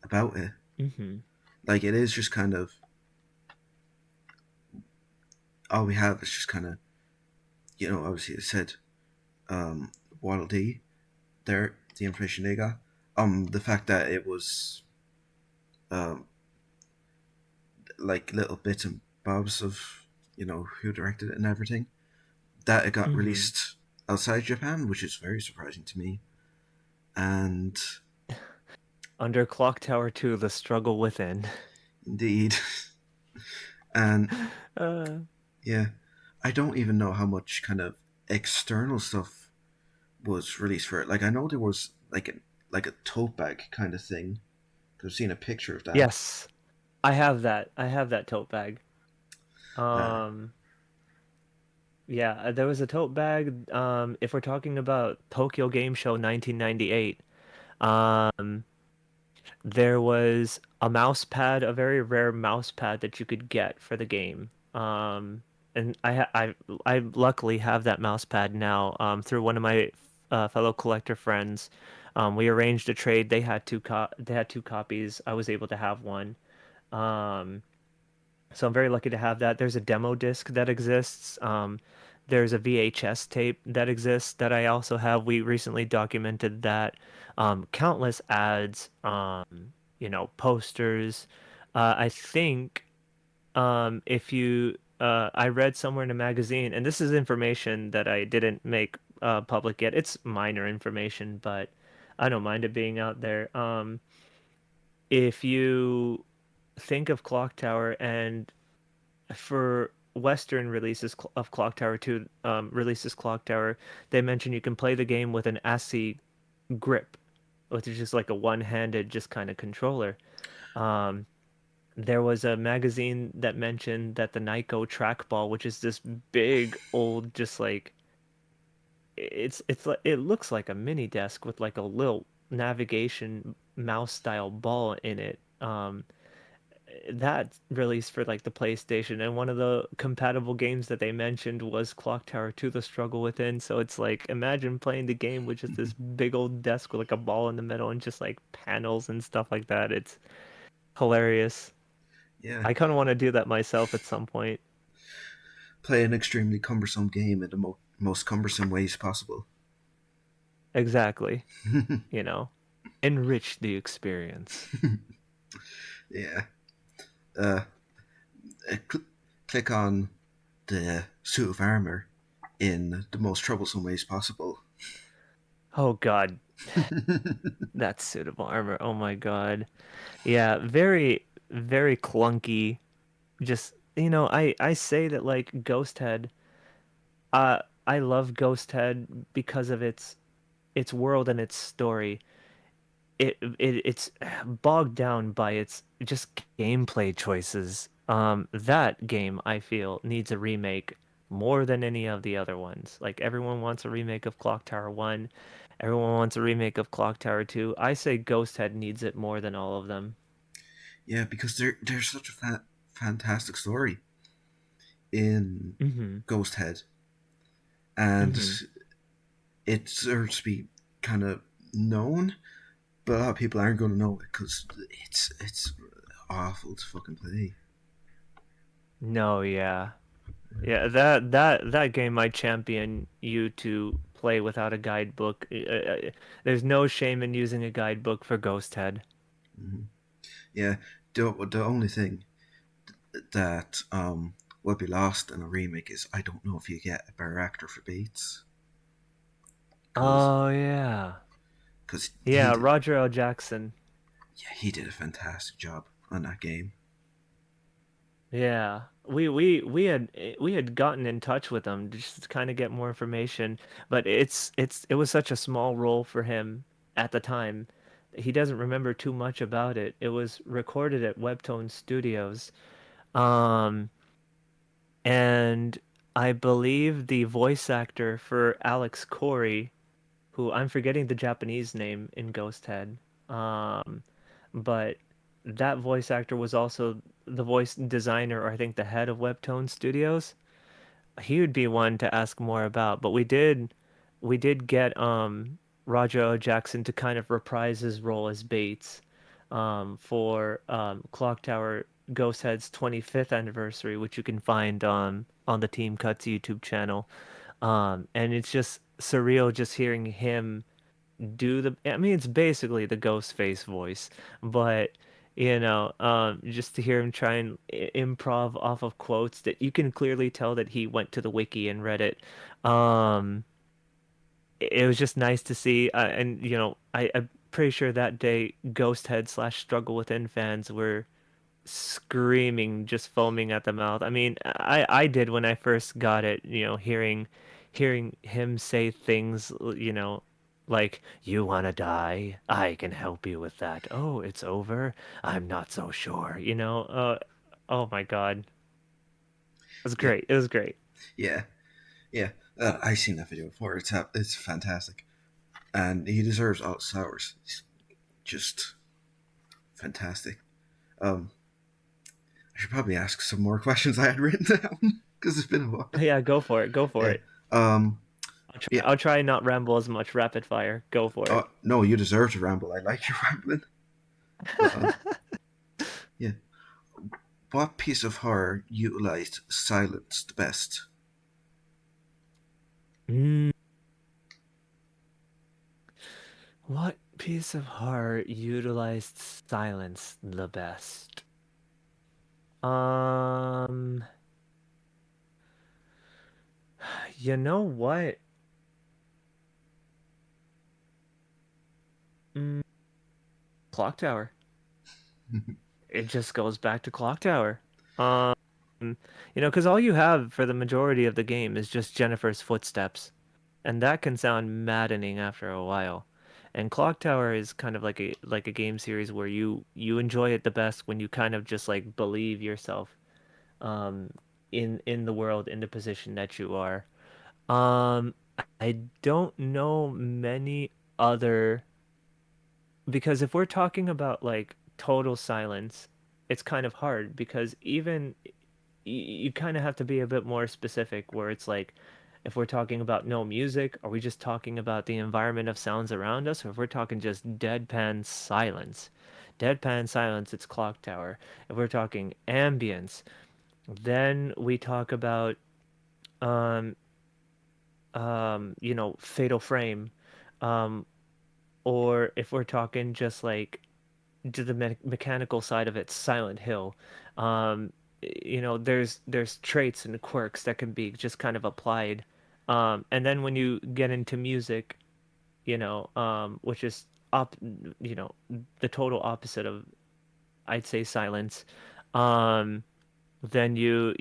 about it. Hmm. Like it is just kind of all we have is just kind of obviously it said um, Waddle Dee there, the information they got, the fact that it was um, like little bits and bobs of who directed it and everything, that it got Hmm. released outside Japan, which is very surprising to me. And Under Clock Tower 2, The Struggle Within. indeed, and uh, yeah, I don't even know how much kind of external stuff was released for it. Like I know there was like a tote bag kind of thing. I've seen a picture of that. yes, I have that. I have that tote bag. Uh, Um, yeah, there was a tote bag. If we're talking about Tokyo Game Show 1998, um, there was a mouse pad, a very rare mouse pad that you could get for the game. And I luckily have that mouse pad now, through one of my fellow collector friends. We arranged a trade. They had two copies. I was able to have one. Um, so I'm very lucky to have that. There's a demo disc that exists. There's a VHS tape that exists that I also have. We recently documented that. Countless ads, posters. I think if you, I read somewhere in a magazine, and this is information that I didn't make public yet. It's minor information, but I don't mind it being out there. If you think of Clock Tower, and for Western releases of Clock Tower 2, releases Clock Tower, they mention you can play the game with an ASCII grip, which is just like a one-handed, just kind of controller. Um, there was a magazine that mentioned that the Nyko trackball, which is this big old, just like it's like it looks like a mini desk with like a little navigation mouse style ball in it. That released for like the PlayStation, and one of the compatible games that they mentioned was Clock Tower 2: The Struggle Within. So it's like imagine playing the game with just this big old desk with like a ball in the middle and just like panels and stuff like that. It's hilarious. yeah, I kind of want to do that myself at some point. play an extremely cumbersome game in the most cumbersome ways possible. Exactly. You know, enrich the experience. Yeah. Uh, Click on the suit of armor in the most troublesome ways possible. Oh God, that suitable armor. Oh my God. Yeah, very, very clunky. Just, I say that like Ghost Head, I love Ghost Head because of its world and its story. It's bogged down by its just gameplay choices. That game I feel needs a remake more than any of the other ones. Like everyone wants a remake of Clock Tower 1, everyone wants a remake of Clock Tower 2. I say Ghost Head needs it more than all of them. Yeah, because there's such a fantastic story in Mm-hmm. Ghost Head, and Mm-hmm. it deserves to be kind of known, but a lot of people aren't going to know it because it's awful to fucking play. No, yeah. Yeah, that game might champion you to play without a guidebook. There's no shame in using a guidebook for Ghost Head. Mm-hmm. Yeah, the only thing that will be lost in a remake is I don't know if you get a better actor for Bates because Oh yeah. he Yeah, did, Roger L. Jackson. yeah, he did a fantastic job on that game. Yeah. We had gotten in touch with him just to kind of get more information, but it was such a small role for him at the time. He doesn't remember too much about it. It was recorded at Webtone Studios. Um and I believe the voice actor for Alex Corey, who I'm forgetting the Japanese name in Ghost Head. Um, but that voice actor was also the voice designer, or I think the head of Webtone Studios. He would be one to ask more about. But we did get Roger O. Jackson to kind of reprise his role as Bates for Clock Tower Ghost Head's 25th anniversary, which you can find on the Team Cuts YouTube channel. And it's just surreal just hearing him do the I mean it's basically the ghost face voice, but just to hear him try and improv off of quotes that you can clearly tell that he went to the wiki and read it. um it was just nice to see, and I'm pretty sure that day Ghost Head slash Struggle Within fans were screaming, just foaming at the mouth. I mean, I did when I first got it, hearing him say things, like, "You wanna die? I can help you with that. Oh, it's over? I'm not so sure." Oh my God. It was Yeah, great. It was great. yeah, yeah. I seen that video before. It's fantastic, and he deserves all the flowers. He's just fantastic. Um, I should probably ask some more questions I had written down because it's been a while. Yeah, go for it. Go for Yeah. it. Um. Yeah. I'll try and not ramble as much rapid fire. Go for it. No, you deserve to ramble. I like your rambling. Uh, yeah. What piece of horror utilized silence the best? Mm, what piece of horror utilized silence the best? Um, you know what? Mm, Clock Tower. It just goes back to Clock Tower. Um, because all you have for the majority of the game is just Jennifer's footsteps, and that can sound maddening after a while. And Clock Tower is kind of like a game series where you enjoy it the best when you kind of just like believe yourself um in the world, in the position that you are. Um, I don't know many other, because if we're talking about like total silence, it's kind of hard because even you kind of have to be a bit more specific where it's like if we're talking about no music, are we just talking about the environment of sounds around us, or if we're talking just deadpan silence? Deadpan silence, it's Clock Tower. If we're talking ambience, then we talk about um Fatal Frame. Um, or if we're talking just like to the mechanical side of it, Silent Hill. Um, there's traits and quirks that can be just kind of applied. And then when you get into music, which is op, you know, the total opposite of, I'd say, silence. Um, then you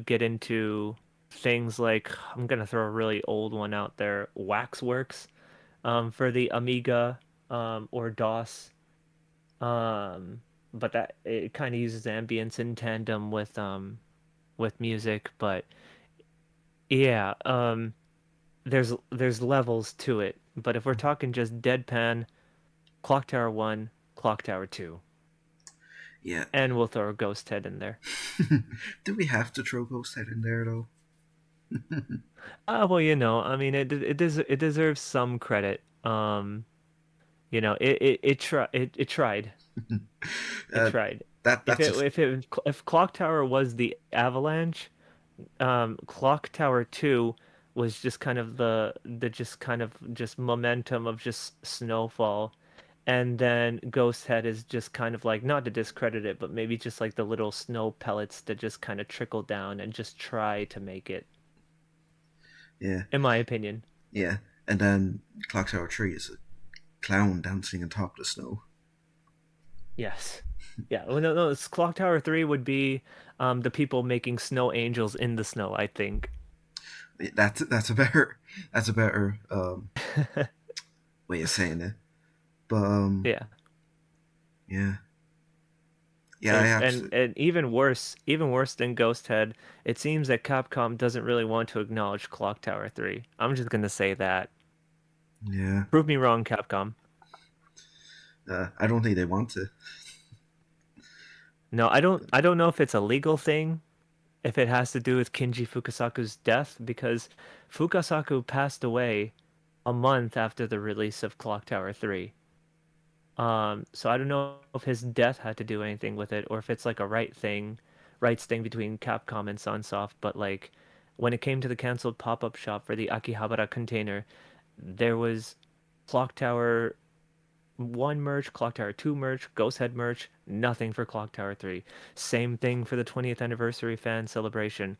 get into things like, I'm gonna throw a really old one out there, Waxworks, for the Amiga, or DOS. Um, but that it kind of uses ambience in tandem with music. But yeah, there's levels to it. But if we're talking just deadpan, Clock Tower 1, Clock Tower 2, Yeah. and we'll throw a Ghost Head in there. Do we have to throw Ghost Head in there though? Well, I mean, it deserves some credit. It tried. It uh, tried. that's a If Clock Tower was the Avalanche, Clock Tower 2 was just kind of the just kind of just momentum of just snowfall. And then Ghost Head is just kind of like, not to discredit it, but maybe just like the little snow pellets that just kind of trickle down and just try to make it, Yeah, in my opinion. yeah. And then Clock Tower 3 is a clown dancing on top of the snow. Yes. Yeah. Well, no, no. Clock Tower 3 would be the people making snow angels in the snow, I think. That's a better that's a better way of saying it. But Yeah. yeah, yeah, I And, and absolutely and even worse than Ghost Head, it seems that Capcom doesn't really want to acknowledge Clock Tower 3. I'm just gonna say that. yeah. Prove me wrong, Capcom. I don't think they want to. No, I don't know if it's a legal thing, if it has to do with Kinji Fukasaku's death, because Fukasaku passed away a month after the release of Clock Tower 3. So I don't know if his death had to do anything with it, or if it's like a rights thing between Capcom and Sunsoft. But like, when it came to the canceled pop-up shop for the Akihabara container, there was Clock Tower 1 merch, Clock Tower 2 merch, Ghost Head merch, nothing for Clock Tower 3. Same thing for the 20th anniversary fan celebration.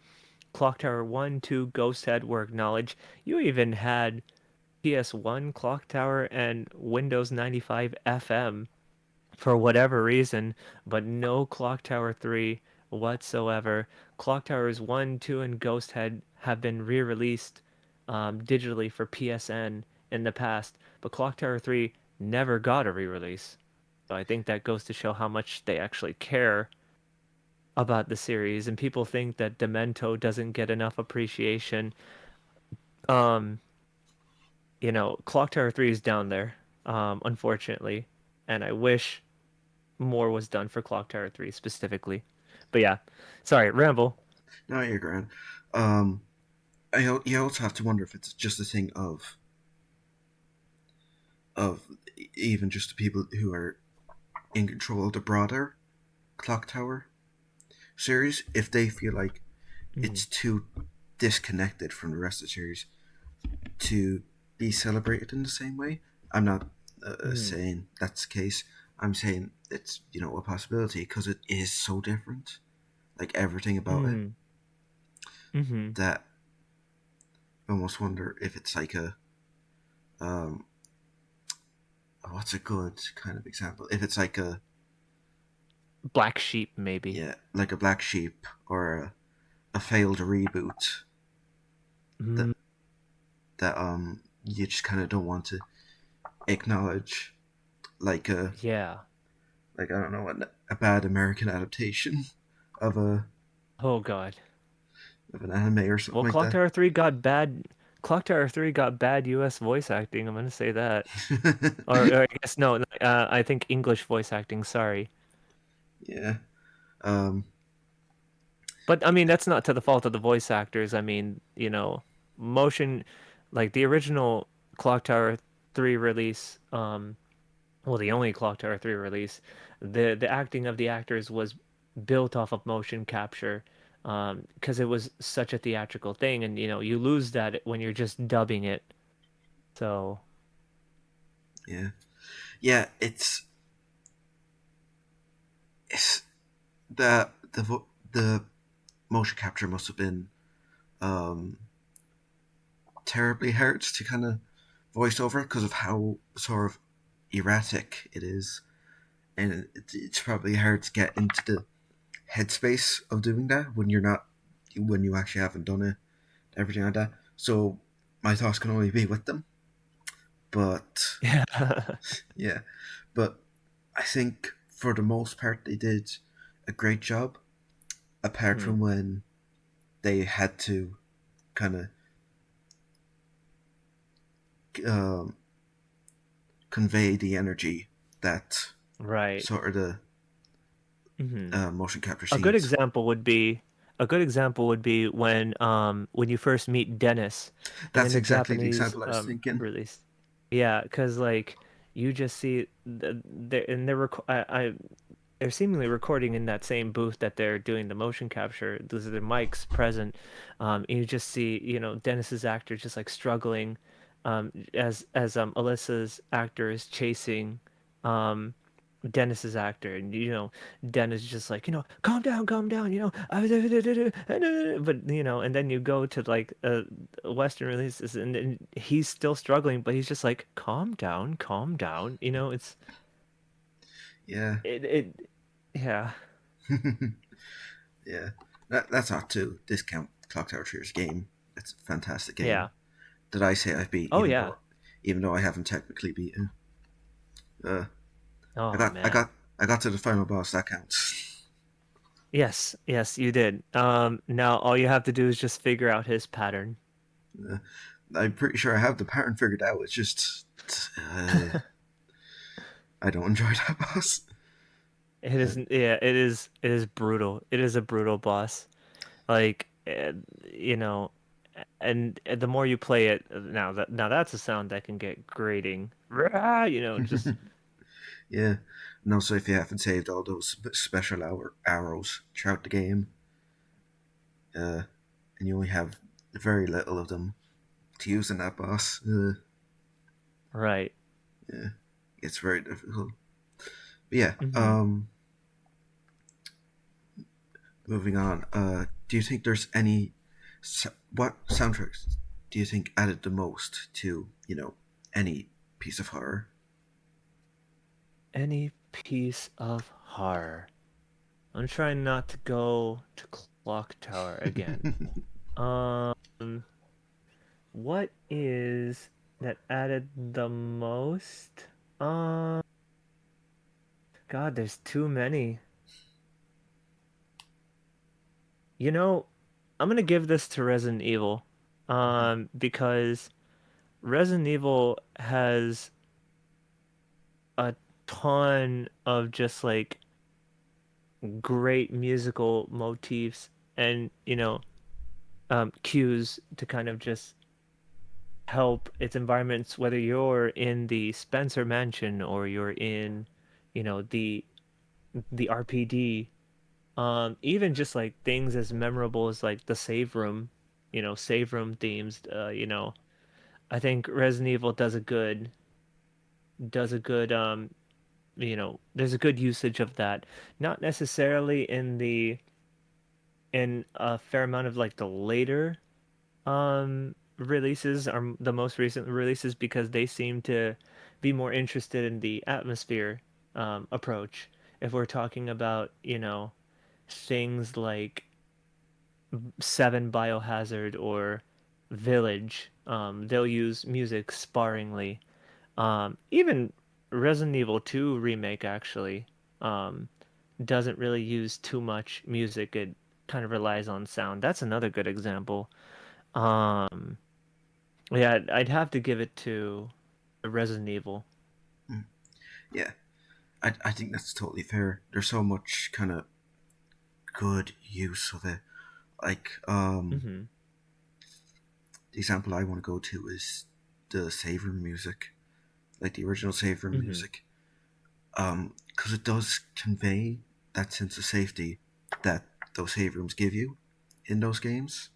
Clock Tower 1, 2, Ghost Head were acknowledged. You even had PS1, Clock Tower, and Windows 95 FM for whatever reason, but no Clock Tower 3 whatsoever. Clock Towers 1, 2, and Ghost Head have been re-released digitally for PSN in the past, but Clock Tower 3 never got a re-release. So I think that goes to show how much they actually care about the series, and people think that Demento doesn't get enough appreciation. Um, Clock Tower 3 is down there, unfortunately, and I wish more was done for Clock Tower 3 specifically. But yeah, sorry, ramble. No, you're grand. You also have to wonder if it's just a thing of even just the people who are in control of the broader Clock Tower series, if they feel like Mm, it's too disconnected from the rest of the series to be celebrated in the same way. I'm not mm, saying that's the case. I'm saying it's a possibility because it is so different, like everything about it, mm, mm-hmm. that I almost wonder if it's like a um, what's a good kind of example? If it's like a Black Sheep, maybe. yeah, like a black sheep or a failed reboot that Mm, you just kind of don't want to acknowledge, like a yeah. like I don't know a bad American adaptation of a Oh God. of an anime or something Well, like Clock that. Tower 3 got bad. Clock Tower 3 got bad U.S. voice acting. I'm gonna say that. Or I guess no. I think English voice acting. Sorry. Yeah. Um, But I mean, that's not to the fault of the voice actors. I mean, motion, like the original Clock Tower 3 release, well, the only Clock Tower 3 release, the acting of the actors was built off of motion capture, because it was such a theatrical thing, and you lose that when you're just dubbing it. So, yeah. Yeah. It's the motion capture must have been um, terribly hard to kind of voice over because of how sort of erratic it is, and it's probably hard to get into the headspace of doing that when you actually haven't done it, everything like that. So my thoughts can only be with them, but yeah. yeah, but I think for the most part they did a great job. Apart Hmm. from when they had to kind of um, convey the energy that Right. sort of the Hmm. motion capture A good scenes. example would be a good example would be when you first meet Dennis and in That's the exactly the Japanese example I was thinking. release. Yeah, because like you just see they're seemingly recording in that same booth that they're doing the motion capture. Those are their mics present. And you just see, Dennis's actor just like struggling, as Alyssa's actor is chasing. um Dennis's actor, and Dennis is just like, calm down, but and then you go to like Western releases, and then he's still struggling, but he's just like, calm down, it's Yeah. it yeah, Yeah. That's not to discount Clock Tower Trier's game. It's a fantastic game yeah, that I say I've beat, oh yeah, even though I haven't technically beaten. Uh, I oh got I man. got I got to the final boss. That counts. Yes, yes, you did. Now all you have to do is just figure out his pattern. Uh, I'm pretty sure I have the pattern figured out. It's just I don't enjoy that boss. It Uh, is, yeah, it is brutal. It is a brutal boss. Like, you know, and the more you play it, now that's a sound that can get grating. Rah, just yeah. And also, if you haven't saved all those special arrows throughout the game, and you only have very little of them to use in that boss, right. yeah, it's very difficult. But yeah. Hmm. Moving on. Do you think there's any what soundtracks do you think added the most to any piece of horror? Any piece of horror. I'm trying not to go to Clock Tower again. Um, what is that added the most? Um, God, there's too many. You know, I'm gonna give this to Resident Evil, because Resident Evil has a ton of just like great musical motifs and cues to kind of just help its environments, whether you're in the Spencer Mansion or you're in, the RPD. Even just like things as memorable as like the save room, save room themes. I think Resident Evil does a good there's a good usage of that. Not necessarily in a fair amount of like the later releases or the most recent releases, because they seem to be more interested in the atmosphere approach. If we're talking about, things like Seven Biohazard or Village, they'll use music sparingly. Even Resident Evil 2 remake actually um, doesn't really use too much music. It kind of relies on sound. That's another good example. Um, yeah, I'd have to give it to Resident Evil. Mm, yeah, I think that's totally fair. There's so much kind of good use of it. Like Hmm. the example I want to go to is the save room music, like the original save room Hmm. music, because it does convey that sense of safety that those save rooms give you in those games.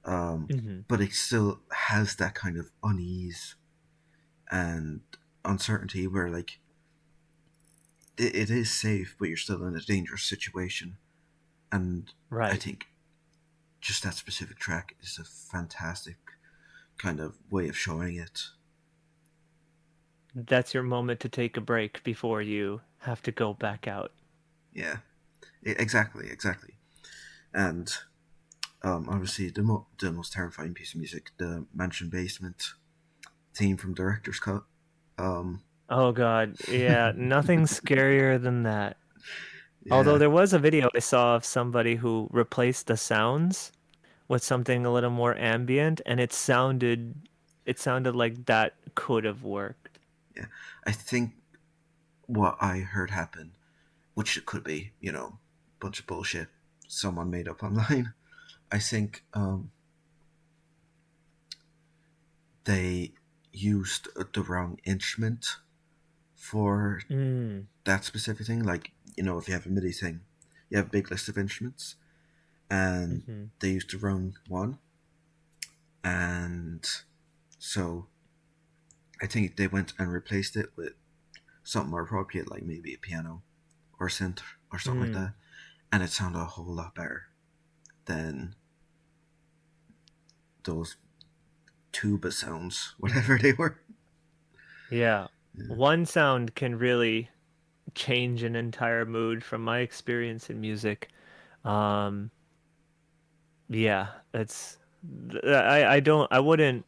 um, Hmm. but it still has that kind of unease and uncertainty where like it is safe, but you're still in a dangerous situation. And I Right. think just that specific track is a fantastic kind of way of showing it. That's your moment to take a break before you have to go back out. Yeah, exactly, exactly. And obviously the most terrifying piece of music, the mansion basement theme from director's cut. Um, Oh God, yeah, nothing scarier than that. Although yeah, there was a video I saw of somebody who replaced the sounds with something a little more ambient, and it sounded like that could have worked. yeah. I think what I heard happen, which it could be, bunch of bullshit someone made up online. I think they used the wrong instrument for Mm. that specific thing. Like, if you have a MIDI thing, you have a big list of instruments, and Hmm. they used the wrong one. And so I think they went and replaced it with something more appropriate, like maybe a piano or synth or something like Mm, that, and it sounded a whole lot better than those tuba sounds, whatever hmm. they were. Yeah. Yeah, One sound can really change an entire mood from my experience in music. Um, yeah, it's I wouldn't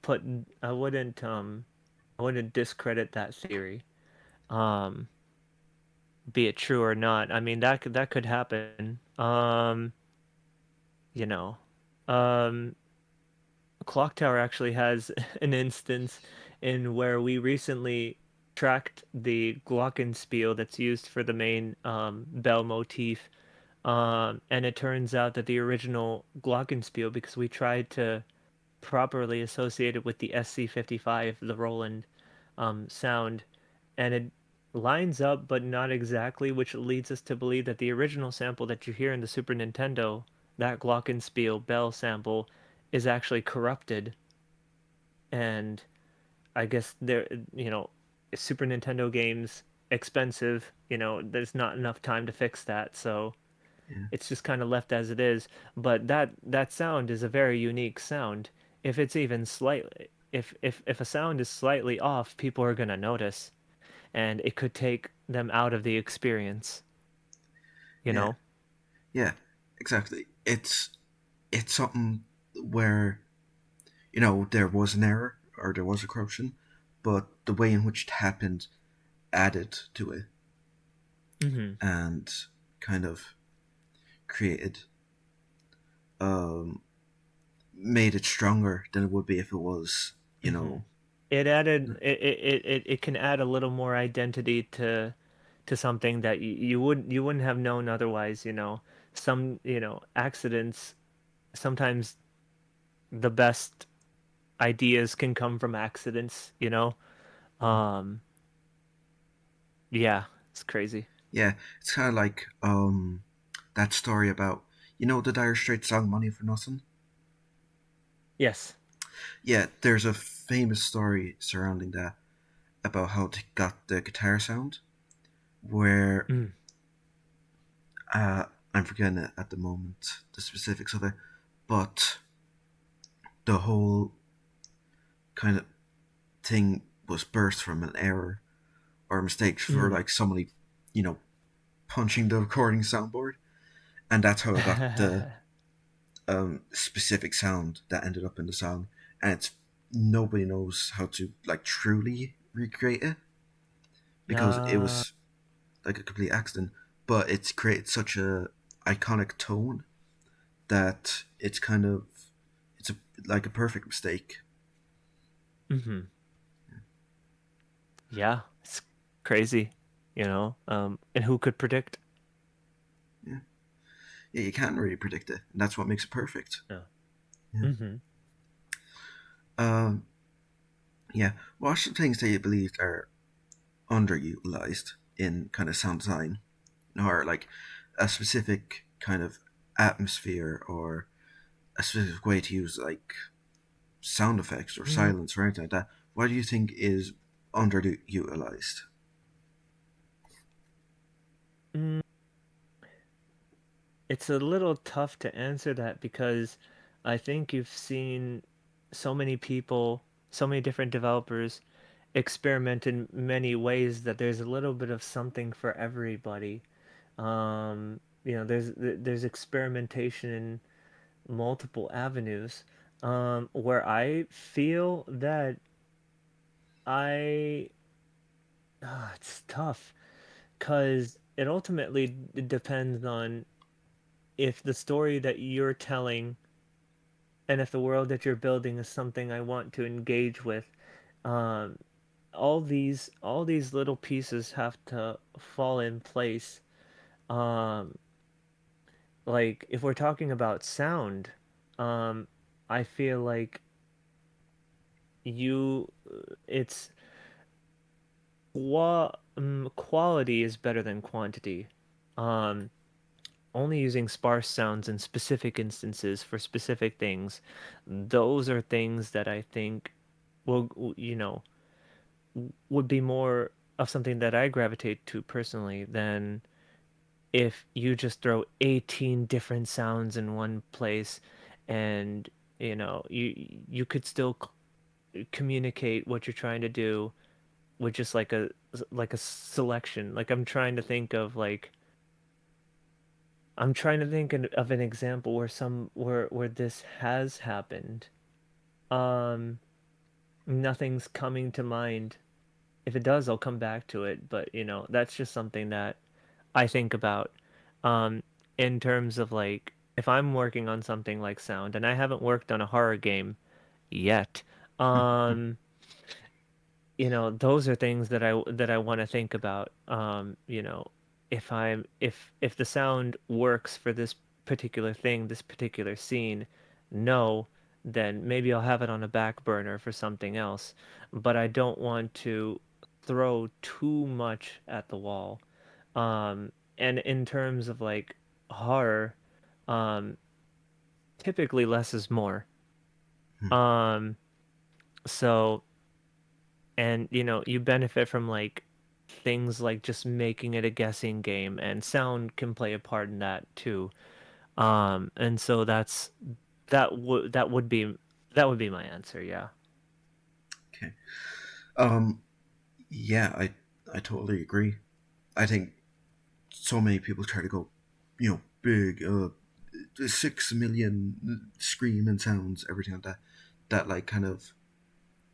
put I wouldn't I wouldn't discredit that theory. Um, be it true or not. I mean that could happen. You know. Um, Clock Tower actually has an instance in where we recently tracked the glockenspiel that's used for the main bell motif. And it turns out that the original glockenspiel, because we tried to properly associate it with the SC-55, the Roland sound, and it lines up, but not exactly, which leads us to believe that the original sample that you hear in the Super Nintendo, that glockenspiel bell sample, is actually corrupted. And I guess there, you know, Super Nintendo games expensive, there's not enough time to fix that, so yeah, it's just kind of left as it is. But that sound is a very unique sound. If it's even slightly, if a sound is slightly off, people are gonna notice, and it could take them out of the experience, you yeah, know? yeah, exactly. It's something where there was an error or there was a corruption, but the way in which it happened added to it Mm-hmm. and kind of created um made it stronger than it would be if it was you Mm-hmm. know It can add a little more identity to something that you wouldn't have known otherwise, Some, accidents, sometimes the best ideas can come from accidents. Um, yeah, it's crazy. yeah, it's kind of like that story about the Dire Straits song "Money for Nothing." Yes. Yeah, there's a famous story surrounding that about how they got the guitar sound where Mm, uh, I'm forgetting it at the moment the specifics of it, but the whole kind of thing was birthed from an error or a mistake for mm. like somebody you know punching the recording soundboard, and that's how I got the specific sound that ended up in the song. And it's nobody knows how to like truly recreate it because it uh, was like a complete accident. But it's created such a iconic tone that it's like a perfect mistake. hmm. Yeah, it's crazy, and who could predict? Yeah, yeah, you can't really predict it, and that's what makes it perfect. Yeah. Yeah. Hmm. Um, yeah. What are some things that you believe are underutilized in kind of sound design, or like a specific kind of atmosphere or a specific way to use like sound effects or Mm, silence or anything like that? What do you think is underutilized? mm. It's a little tough to answer that because I think you've seen so many people, so many different developers experiment in many ways that there's a little bit of something for everybody. There's experimentation in multiple avenues. Where I feel that I, it's tough because it ultimately depends on if the story that you're telling and if the world that you're building is something I want to engage with. Um, all these little pieces have to fall in place. Um, like if we're talking about sound, um, I feel like you it's quality is better than quantity. Um, Only using sparse sounds in specific instances for specific things, those are things that I think will, would be more. of something that I gravitate to personally than if you just throw 18 different sounds in one place and you could still communicate what you're trying to do with just like a selection. Like I'm trying to think of an example where where this has happened. Um, Nothing's coming to mind. If it does, I'll come back to it, but that's just something that I think about in terms of like if I'm working on something like sound and I haven't worked on a horror game yet. Um those are things that I want to think about. If the sound works for this particular thing, this particular scene, no, then maybe I'll have it on a back burner for something else. But I don't want to throw too much at the wall. And in terms of like horror, um, typically less is more. Um, so and you benefit from like things like just making it a guessing game, and sound can play a part in that too. And so that would be my answer, yeah. Okay. Um, yeah, I totally agree. I think so many people try to go, big, 6 million screaming sounds, everything like that. That like kind of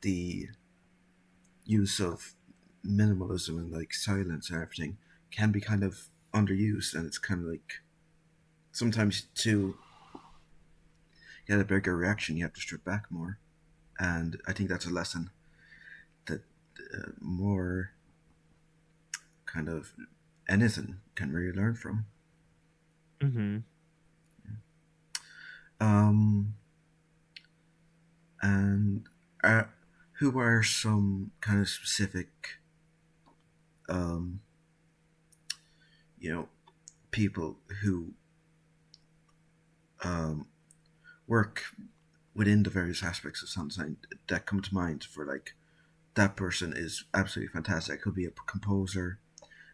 the use of minimalism and like silence and everything can be kind of underused, and it's kind of like sometimes to get a bigger reaction, you have to strip back more. And I think that's a lesson that more kind of anything can really learn from. Hmm. Um, and uh, who are some kind of specific, um, you know, people who um, work within the various aspects of sound design that come to mind for like that person is absolutely fantastic? It could be a composer,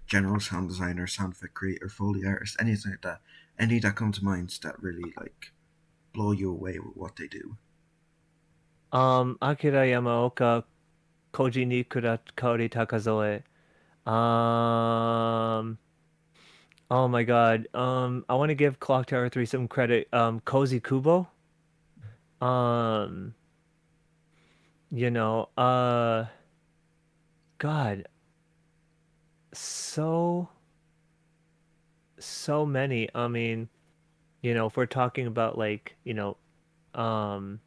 general sound designer, sound effect creator, foley artist, anything like that. Any that come to mind that really like blow you away with what they do. Akira Yamaoka, Koji Nikura, Kaori Takazoe. um oh my God, I want to give Clock Tower 3 some credit. Cozy Kubo. um you know uh God, so so many. I mean, if we're talking about like, um,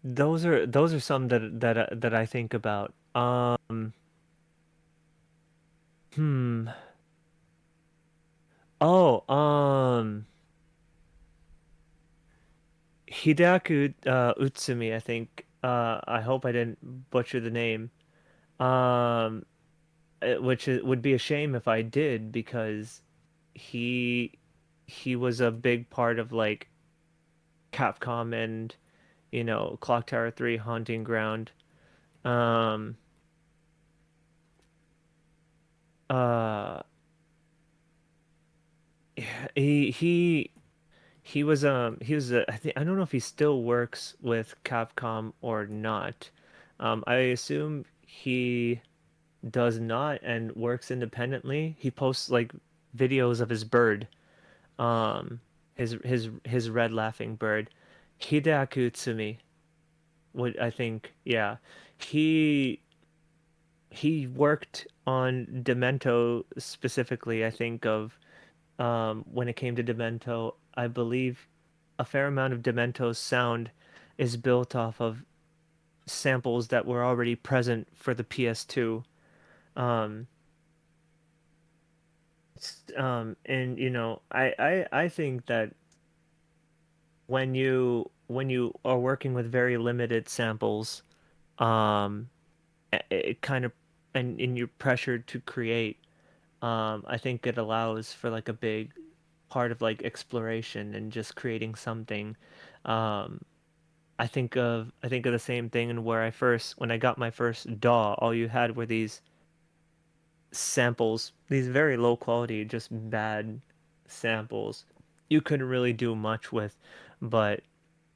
those are some that I think about. Hmm. Oh, Hideaki Utsumi, I think. I hope I didn't butcher the name. Um, would be a shame if I did, because he he was a big part of like Capcom and Clock Tower 3 Haunting Ground. Um, uh, he he he was I think, I don't know if he still works with Capcom or not. I assume he does not and works independently. He posts like videos of his bird, um, his red laughing bird. Hideaki Utsumi would, I think, yeah. He he worked on Demento specifically. I think of when it came to Demento, I believe a fair amount of Demento's sound is built off of samples that were already present for the PS2. Um, and I think that when you are working with very limited samples, um, it kind of and you're pressured to create. I think it allows for like a big part of like exploration and just creating something. Um, I think of the same thing, and where I first when I got my first DAW, all you had were these samples, these very low quality, just bad samples. You couldn't really do much with, but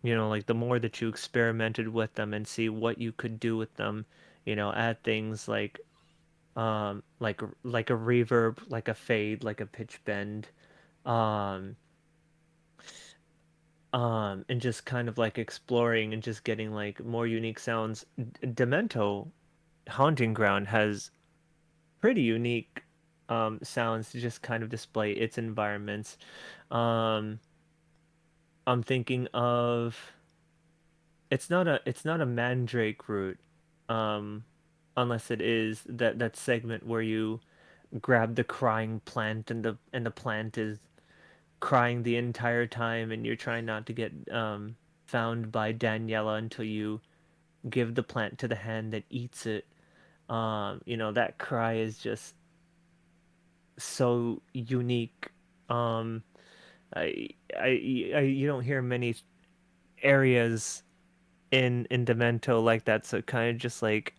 like the more that you experimented with them and see what you could do with them, add things like a reverb, like a fade, like a pitch bend, um and just kind of like exploring and just getting like more unique sounds. Demento Haunting Ground has pretty unique sounds to just kind of display its environments. Um, I'm thinking of it's not a mandrake root, um, unless it is that segment where you grab the crying plant and the plant is crying the entire time and you're trying not to get found by Daniela until you give the plant to the hand that eats it. That cry is just so unique. Um, you don't hear many areas in Demento like that, so it kind of just like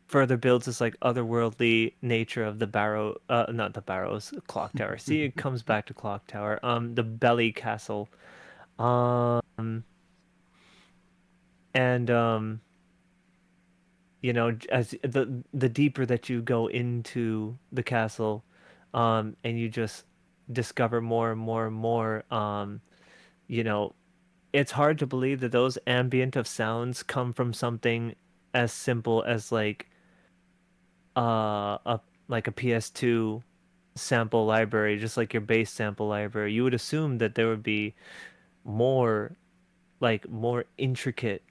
further builds this like otherworldly nature of the Barrow, not the Barrows, Clock Tower. See, it comes back to Clock Tower. The Belly Castle. Um, and as the deeper that you go into the castle, and you just discover more and more and more, you know, it's hard to believe that those ambient of sounds come from something as simple as a like a PS2 sample library, just like your bass sample library. You would assume that there would be more more intricate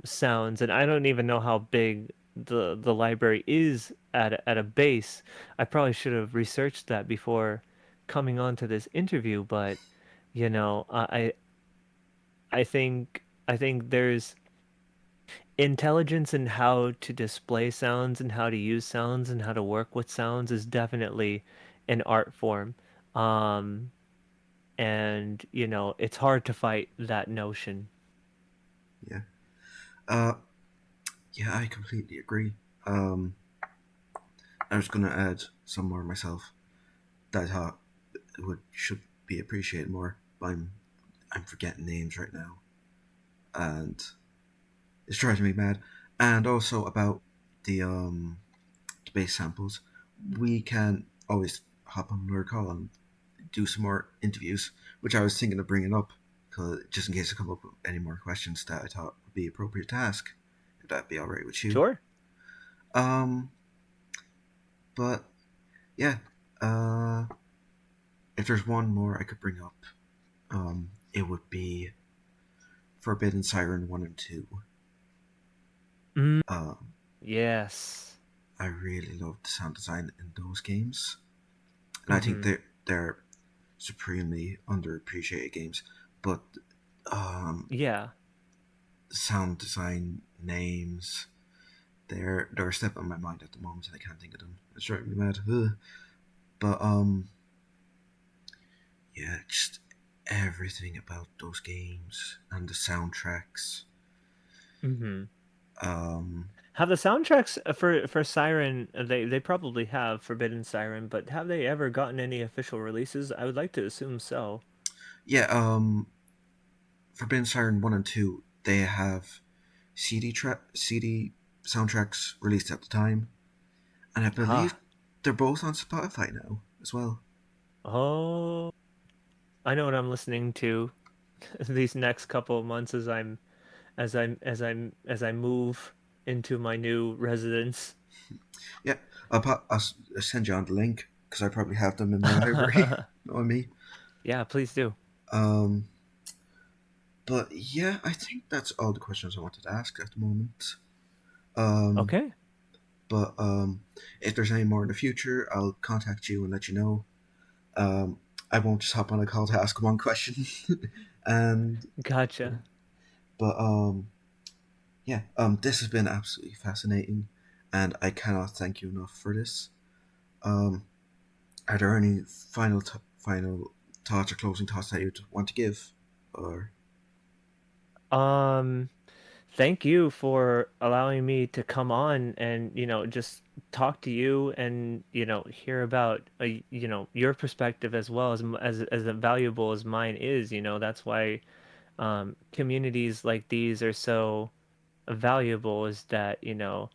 sounds, and I don't even know how big the library is at a base. I probably should have researched that before coming on to this interview, but I think there's intelligence in how to display sounds and how to use sounds and how to work with sounds is definitely an art form. Um, and it's hard to fight that notion. Yeah. Uh, yeah, I completely agree. Um, I was gonna add some more myself that I thought would should be appreciated more, but I'm forgetting names right now, and it's driving me mad. And also about the bass samples, we can always hop on another call and do some more interviews, which I was thinking of bringing up, just in case I come up with any more questions that I thought would be appropriate to ask. If that'd be all right with you. Sure. Um, but yeah, uh, if there's one more I could bring up, it would be Forbidden Siren 1 and 2. Mm, Um, yes. I really love the sound design in those games, and I think Hmm. they're supremely underappreciated games. But um, Yeah. sound design names, they're a step on my mind at the moment, and I can't think of them. It's driving me mad. Ugh. But yeah, just everything about those games and the soundtracks. Hmm. Um, Have the soundtracks for Siren? They probably have Forbidden Siren, but have they ever gotten any official releases? I would like to assume so. yeah, Forbidden Siren 1 and 2, they have CD soundtracks released at the time, and I believe Ah. they're both on Spotify now as well. Oh, I know what I'm listening to these next couple of months as I move into my new residence. Yeah, I'll send you on the link because I probably have them in my library. Know what I mean? Yeah, please do. Um, but yeah, I think that's all the questions I wanted to ask at the moment. Um, Okay. but if there's any more in the future, I'll contact you and let you know. Um, I won't just hop on a call to ask one question. and Gotcha. but yeah, this has been absolutely fascinating, and I cannot thank you enough for this. Um, are there any final thoughts or closing thoughts that you'd want to give, or? Um, Thank you for allowing me to come on and, just talk to you and, hear about, your perspective as well as valuable as mine is. That's why communities like these are so valuable, is that, we're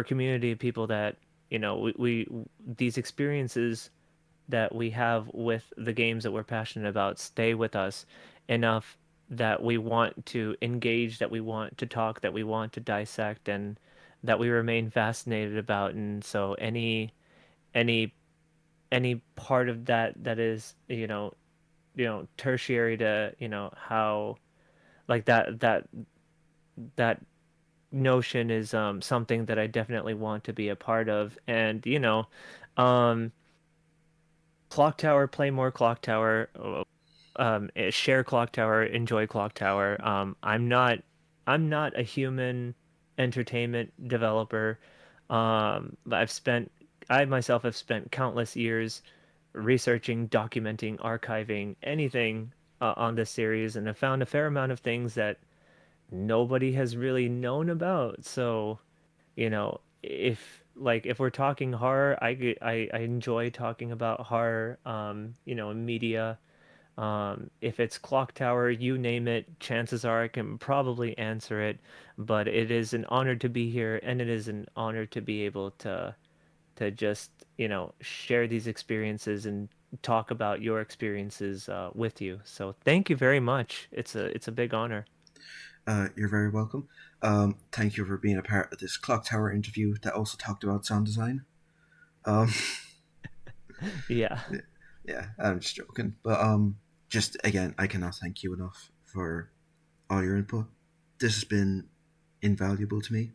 a community of people that, we these experiences that we have with the games that we're passionate about stay with us enough that we want to engage, that we want to talk, that we want to dissect, and that we remain fascinated about. And so any any part of that is, tertiary to, how like that notion is something that I definitely want to be a part of. And um Clock Tower, play more Clock Tower, share Clock Tower, enjoy Clock Tower. I'm not a human entertainment developer. But I myself have spent countless years researching, documenting, archiving anything on this series, and have found a fair amount of things that nobody has really known about. So, if we're talking horror, I enjoy talking about horror, in media. If it's Clock Tower, you name it, chances are I can probably answer it. But it is an honor to be here, and it is an honor to be able to just, share these experiences and talk about your experiences with you. So thank you very much. It's a big honor. You're very welcome. Thank you for being a part of this Clock Tower interview that also talked about sound design. Um, Yeah. yeah, I'm just joking, but just again, I cannot thank you enough for all your input. This has been invaluable to me,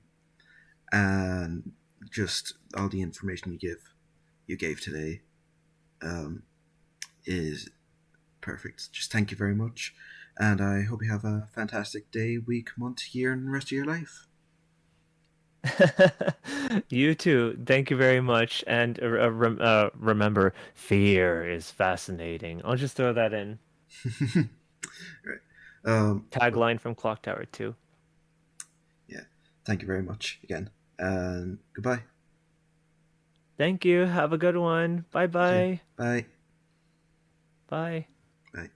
and just all the information you gave today, um, is perfect. Just thank you very much, and I hope you have a fantastic day, week, month, year, and the rest of your life. You too. Thank you very much. And remember, fear is fascinating. I'll just throw that in. Right. But Tagline from Clock Tower 2. yeah, thank you very much again, and goodbye. Thank you. Have a good one. Bye You too. bye. Bye. Bye. Bye.